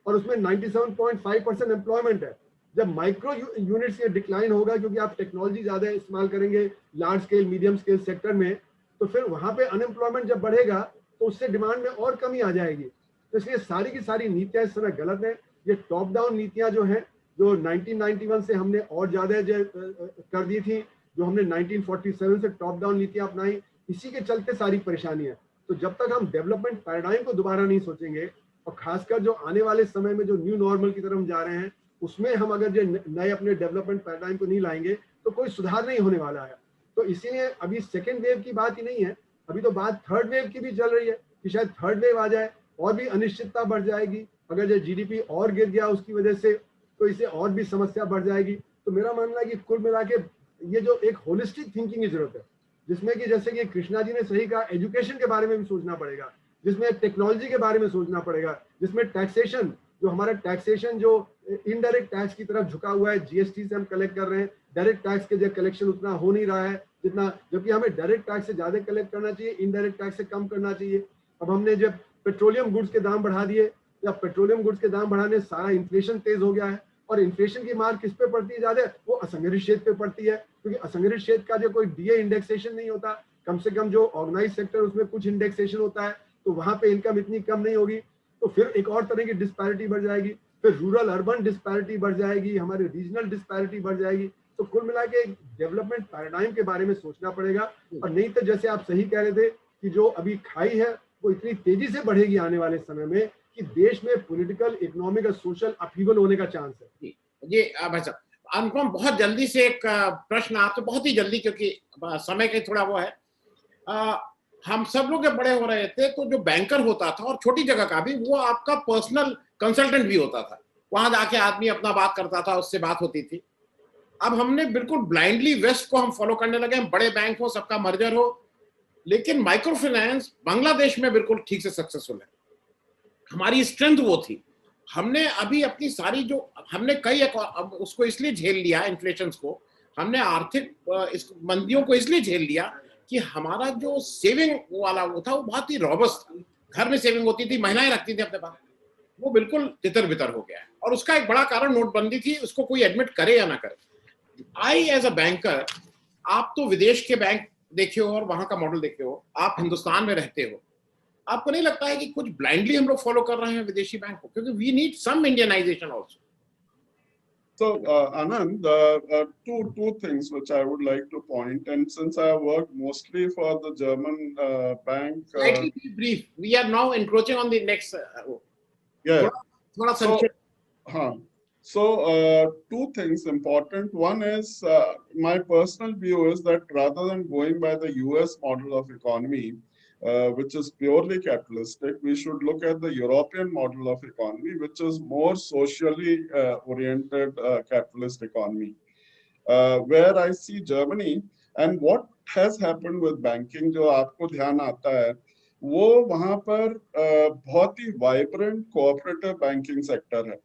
और उसमें 97.5% एम्प्लॉयमेंट है। जब माइक्रो यूनिट्स ये डिक्लाइन होगा क्योंकि आप टेक्नोलॉजी ज्यादा इस्तेमाल करेंगे large scale medium scale sector में, तो फिर वहां पे अनएम्प्लॉयमेंट जब बढ़ेगा तो उससे डिमांड में और कमी आ जाएगी। तो इसलिए सारी की सारी नीतियां इस समय गलत है। ये टॉप डाउन नीतियां जो हैं, जो 1991 से हमने और ज्यादा कर दी थी, जो हमने 1947 से टॉप डाउन नीतियां अपनाई, इसी के चलते सारी परेशानी है। तो जब तक हम डेवलपमेंट पैराडाइम को दोबारा नहीं सोचेंगे, और खासकर जो आने वाले समय में जो न्यू नॉर्मल की तरफ हम जा रहे हैं, उसमें हम अगर जो नए अपने डेवलपमेंट पैराडाइम को नहीं लाएंगे तो कोई सुधार नहीं होने वाला है। तो इसीलिए अभी सेकेंड वेव की बात ही नहीं है, अभी तो बात थर्ड वेव की भी चल रही है कि शायद थर्ड वेव आ जाए और भी अनिश्चितता बढ़ जाएगी। अगर जो जीडीपी और गिर गया उसकी वजह से, तो इससे और भी समस्या बढ़ जाएगी। तो मेरा मानना है कि कुल मिला के ये जो एक होलिस्टिक थिंकिंग की जरूरत है, जिसमें कि जैसे कि कृष्णा जी ने सही कहा, एजुकेशन के बारे में भी सोचना पड़ेगा, जिसमें टेक्नोलॉजी के बारे में सोचना पड़ेगा, जिसमें टैक्सेशन जो हमारा टैक्सेशन जो इनडायरेक्ट टैक्स की तरफ झुका हुआ है, जीएसटी से हम कलेक्ट कर रहे हैं, डायरेक्ट टैक्स के जो कलेक्शन उतना हो नहीं रहा है जितना, जबकि हमें डायरेक्ट टैक्स से ज्यादा कलेक्ट करना चाहिए, इनडायरेक्ट टैक्स से कम करना चाहिए। अब हमने जब पेट्रोलियम गुड्स के दाम बढ़ा दिए, या पेट्रोलियम गुड्स के दाम बढ़ाने सारा इन्फ्लेशन तेज हो गया है, और इन्फ्लेशन की मार किस पे पड़ती है ज्यादा? वो असंगठित क्षेत्र पे पड़ती है, क्योंकि असंगठित क्षेत्र का जो कोई डीए इंडेक्सेशन नहीं होता, कम से कम जो ऑर्गेनाइज सेक्टर उसमें कुछ इंडेक्सेशन होता है, तो वहां पे इनकम इतनी कम नहीं होगी, तो फिर एक और तरह की डिस्पैरिटी बढ़ जाएगी, फिर रूरल अर्बन डिस्पैरिटी बढ़ जाएगी, हमारे रीजनल डिस्पैरिटी बढ़ जाएगी। तो कुल मिला के डेवलपमेंट पैराडाइम के बारे में सोचना पड़ेगा, और नहीं तो जैसे आप सही कह रहे थे कि जो अभी खाई है वो इतनी तेजी से बढ़ेगी आने वाले समय में कि देश में पॉलिटिकल, इकोनॉमिक और सोशल अपहीवल होने का चांस है। जी भाई साहब, अनुपम बहुत जल्दी से एक प्रश्न आपसे, बहुत ही जल्दी, क्योंकि समय का थोड़ा वो है। हम सब लोग जब बड़े हो रहे थे तो जो बैंकर होता था, और छोटी जगह का भी, वो आपका पर्सनल कंसल्टेंट भी होता था, वहां जाके आदमी अपना बात करता था, उससे बात होती थी। अब हमने बिल्कुल ब्लाइंडली वेस्ट को हम फॉलो करने लगे, बड़े बैंक हो, सबका मर्जर हो, लेकिन माइक्रो फाइनेंस बांग्लादेश में बिल्कुल ठीक से सक्सेसफुल है। हमारी स्ट्रेंथ वो थी। हमने अभी अपनी सारी जो हमने उसको इसलिए झेल लिया, इन्फ्लेशन को, हमने आर्थिक मंदियों को इसलिए झेल लिया कि हमारा जो सेविंग वाला वो था, वो बहुत ही रॉबस्ट था। घर में सेविंग होती थी, महिलाएं रखती थी अपने पास, वो बिल्कुल तितर बितर हो गया है। और उसका एक बड़ा कारण नोटबंदी थी, उसको कोई एडमिट करे या ना करे। आई एज अ बैंकर, आप तो विदेश के बैंक देखे हो और वहां का मॉडल देखे हो, आप हिंदुस्तान में रहते हो, आपको नहीं लगता है कि कुछ ब्लाइंडली हम लोग फॉलो कर रहे हैं विदेशी बैंक को? क्योंकि we need some Indianisation also. So, Anand, two things which I would like to point, and since I have worked mostly for the German bank, Slightly brief. We are now encroaching on the next. Yeah. थोड़ा संक्षेप. So, two things important. One is my personal view is that rather than going by the US model of economy, which is purely capitalistic, we should look at the European model of economy, which is more socially oriented capitalist economy, where I see Germany. And what has happened with banking, जो आपको ध्यान आता है, वो वहाँ पर बहुत ही vibrant cooperative banking sector है,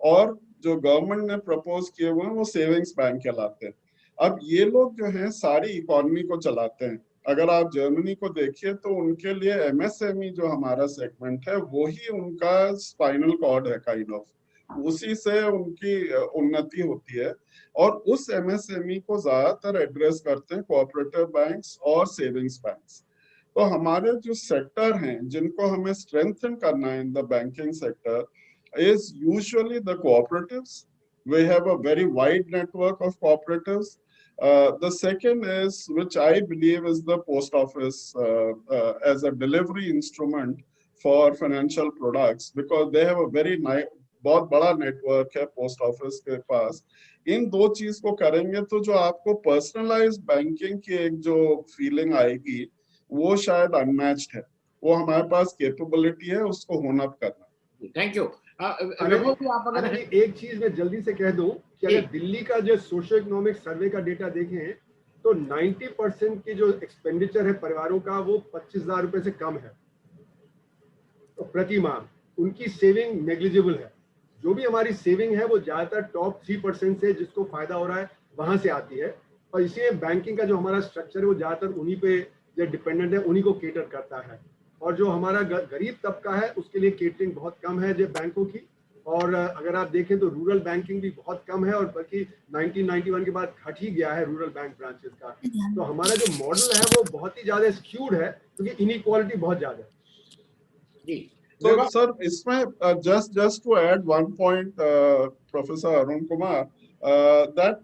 और जो गवर्नमेंट ने प्रपोज किए हुए हैं वो सेविंग्स बैंक कहलाते हैं। अब ये लोग जो हैं सारी इकोनॉमी को चलाते हैं। अगर आप जर्मनी को देखिए तो उनके लिए एमएसएमई जो हमारा सेगमेंट है वो ही उनका स्पाइनल कॉर्ड है, काइंड ऑफ, उसी से उनकी उन्नति होती है, और उस एमएसएमई को ज्यादातर एड्रेस करते हैं कोऑपरेटिव बैंक्स और सेविंग्स बैंक्स। तो हमारे जो सेक्टर हैं जिनको हमें स्ट्रेंथन करना है in the banking sector is usually the cooperatives. We have a very wide network of cooperatives. The second is, which I believe is the post office as a delivery instrument for financial products, because they have a very बहुत बड़ा network है post office के पास। इन दो चीज को करेंगे तो जो आपको पर्सनलाइज्ड बैंकिंग की एक जो फीलिंग आएगी वो शायद अनमैच्ड है। वो हमारे पास कैपेबिलिटी है, उसको होना करना। Thank you. एक चीज मैं जल्दी से कह दूं कि अगर दिल्ली का जो सोशो इकोनॉमिक सर्वे का डेटा देखें तो 90% की जो एक्सपेंडिचर है परिवारों का वो 25,000 रुपए से कम है, तो प्रति माह उनकी सेविंग नेग्लिजिबल है। जो भी हमारी सेविंग है वो ज्यादातर टॉप 3% से जिसको फायदा हो रहा है वहां से आती है, और इसलिए बैंकिंग का जो हमारा स्ट्रक्चर है वो ज्यादातर उन्हीं पे जो डिपेंडेंट है उन्हीं को केटर करता है, और जो हमारा गरीब तबका है उसके लिए केटरिंग बहुत कम है जो बैंकों की। और अगर आप देखें तो रूरल बैंकिंग भी बहुत कम है, और बल्कि 1991 के बाद घट ही गया है रूरल बैंक ब्रांचेस का। तो हमारा जो मॉडल है वो बहुत ही ज्यादा स्क्यूड है क्योंकि इनइक्वालिटी बहुत ज्यादा है। जी तो सर इसमें just to add one point professor Arun Kumar, that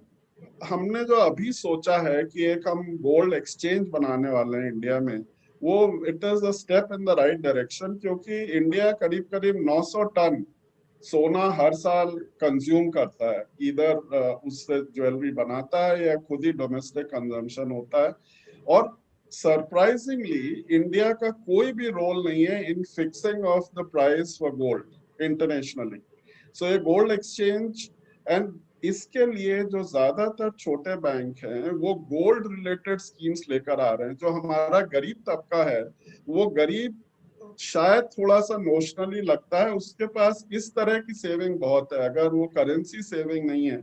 हमने जो अभी सोचा है कि एक हम गोल्ड एक्सचेंज बनाने वाले हैं इंडिया में, वो it is a step in the right direction, क्योंकि इंडिया करीब करीब 900 टन सोना हर साल कंज्यूम करता है, इधर उससे ज्वेलरी बनाता है या खुद ही डोमेस्टिक कंजम्पशन होता है। और सरप्राइजिंगली इंडिया का कोई भी रोल नहीं है in fixing of the price for gold internationally. So ये गोल्ड एक्सचेंज, एंड इसके लिए जो ज्यादातर छोटे बैंक हैं वो गोल्ड रिलेटेड स्कीम्स लेकर आ रहे हैं। जो हमारा गरीब तबका है वो गरीब शायद थोड़ा सा नोशनली लगता है उसके पास इस तरह की सेविंग बहुत है। अगर वो करेंसी सेविंग नहीं है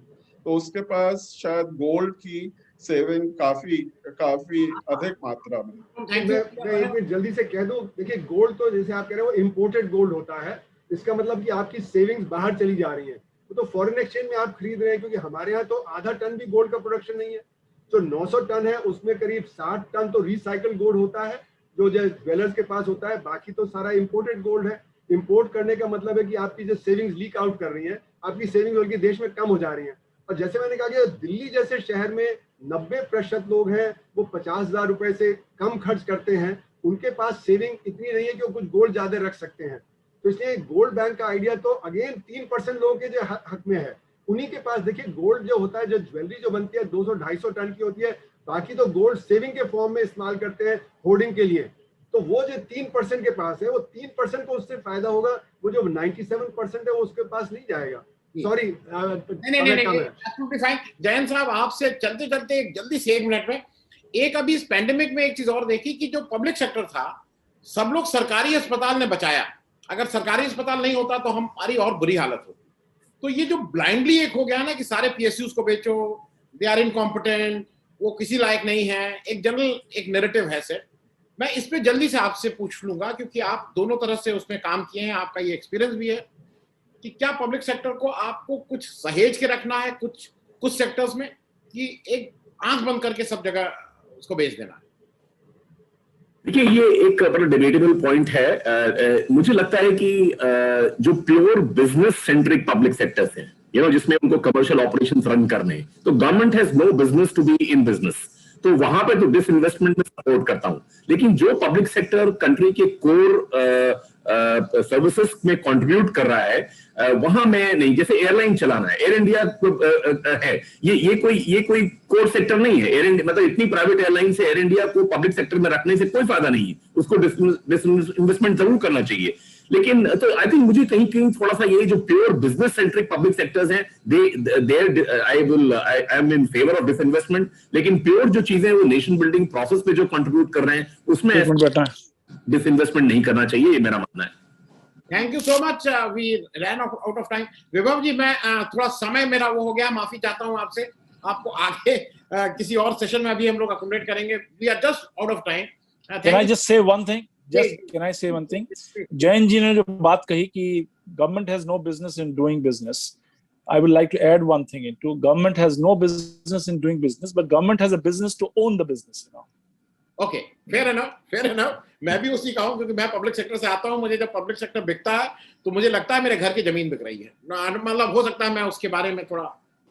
तो उसके पास शायद गोल्ड की सेविंग काफी अधिक मात्रा में। मैं एक मिनट जल्दी से कह दूं, देखिए गोल्ड तो जैसे आप कह रहे हो इंपोर्टेड गोल्ड होता है, इसका मतलब कि आपकी सेविंग्स बाहर चली जा रही है, तो फॉरेन एक्सचेंज में आप खरीद रहे हैं, क्योंकि हमारे यहाँ तो आधा टन भी गोल्ड का प्रोडक्शन नहीं है। जो 900 टन है उसमें करीब 60 टन तो रिसाइकल गोल्ड होता है जो ज्वेलर्स के पास होता है, बाकी तो सारा इंपोर्टेड गोल्ड है। इंपोर्ट करने का मतलब है कि आपकी जो सेविंग्स लीक आउट कर रही है, आपकी सेविंग्स बल्कि देश में कम हो जा रही है। और जैसे मैंने कहा कि दिल्ली जैसे शहर में 90% लोग हैं वो 50,000 रुपए से कम खर्च करते हैं, उनके पास सेविंग इतनी नहीं है कि वो कुछ गोल्ड ज्यादा रख सकते हैं। तो इसलिए गोल्ड बैंक का आइडिया तो अगेन 3% लोगों के जो हक में है, उन्हीं के पास देखिए गोल्ड जो होता है, जो ज्वेलरी जो बनती है 200-250 टन की होती है, बाकी तो गोल्ड सेविंग के फॉर्म में इस्तेमाल करते हैं होर्डिंग के लिए। तो वो जो 3% के पास है, वो 3% को उससे फायदा होगा, वो जो 97% है वो उसके पास नहीं जाएगा। सॉरी, नहीं फाइन। जयंत साहब, आपसे चलते चलते जल्दी से 1 मिनट में, एक अभी इस पैंडेमिक में एक चीज और देखी कि जो पब्लिक सेक्टर था, सब लोग सरकारी अस्पताल ने बचाया। अगर सरकारी अस्पताल नहीं होता तो हमारी और बुरी हालत होती। तो ये जो ब्लाइंडली एक हो गया ना कि सारे पीएसयूज को बेचो, दे आर इनकॉम्पिटेंट, वो किसी लायक नहीं है, एक जनरल एक नैरेटिव है सर। मैं इस पे जल्दी से आपसे पूछ लूंगा क्योंकि आप दोनों तरह से उसमें काम किए हैं, आपका ये एक्सपीरियंस भी है कि क्या पब्लिक सेक्टर को आपको कुछ सहेज के रखना है कुछ सेक्टर्स में, कि एक आंख बंद करके सब जगह उसको बेच देना है? देखिए, ये एक बड़ा डिबेटेबल पॉइंट है। मुझे लगता है कि जो pure business centric public sectors हैं, जिसमें उनको कमर्शियल ऑपरेशंस रन करने, तो government has no business to be in business, तो वहां पे तो डिसइन्वेस्टमेंट में सपोर्ट करता हूं। लेकिन जो पब्लिक सेक्टर कंट्री के कोर सर्विसेज में कंट्रीब्यूट कर रहा है, वहां मैं नहीं, जैसे एयरलाइन चलाना है, एयर इंडिया है, ये कोई कोर सेक्टर नहीं है। एयर इंडिया मतलब इतनी प्राइवेट एयरलाइन से एयर इंडिया को पब्लिक सेक्टर में रखने से कोई फायदा नहीं है, उसको डिसइन्वेस्टमेंट जरूर करना चाहिए। लेकिन तो आई थिंक मुझे कहीं कहीं थोड़ा सा ये जो pure business centric public sectors हैं, I am in favour of disinvestment. लेकिन प्योर जो चीजें वो नेशन बिल्डिंग प्रोसेस पे जो कंट्रीब्यूट कर रहे हैं, उसमें डिसइन्वेस्टमेंट नहीं करना चाहिए, ये मेरा मानना है। Thank you so much, we ran out of time. Vibhav ji, मैं थोड़ा समय मेरा वो हो गया, माफी चाहता हूँ आपसे। आपको आगे किसी और सेशन में अभी हम लोग अकोमोडेट करेंगे। We are just out of time. Can I just say one thing? Can I say one thing? Jain ji ने जो बात कही कि government has no business in doing business, I would like to add one thing into government has no business in doing business, but government has a business to own the business. Okay, fair enough. मैं भी उसी का हूँ क्योंकि मैं public sector से आता हूँ। मुझे जब पब्लिक सेक्टर बिकता है तो मुझे लगता है मेरे घर की जमीन बिक रही है। मतलब हो सकता है मैं उसके बारे में थोड़ा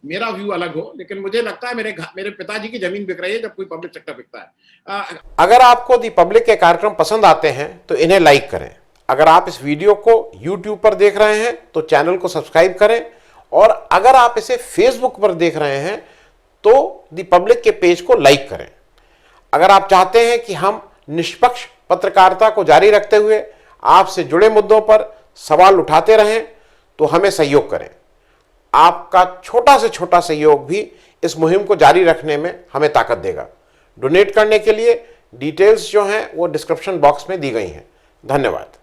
मेरा व्यू अलग हो, लेकिन मुझे लगता है मेरे पिताजी की जमीन बिक रही है जब कोई पब्लिक सेक्टर बिकता है। अगर आपको दी पब्लिक के कार्यक्रम पसंद आते हैं तो इन्हें लाइक करें। अगर आप इस वीडियो को YouTube पर देख रहे हैं तो चैनल को सब्सक्राइब करें, और अगर आप इसे Facebook पर देख रहे हैं तो दी पब्लिक के पेज को लाइक करें। अगर आप चाहते हैं कि हम निष्पक्ष पत्रकारिता को जारी रखते हुए आपसे जुड़े मुद्दों पर सवाल उठाते रहें तो हमें सहयोग करें। आपका छोटा से छोटा सहयोग भी इस मुहिम को जारी रखने में हमें ताकत देगा। डोनेट करने के लिए डिटेल्स जो हैं वो डिस्क्रिप्शन बॉक्स में दी गई हैं। धन्यवाद।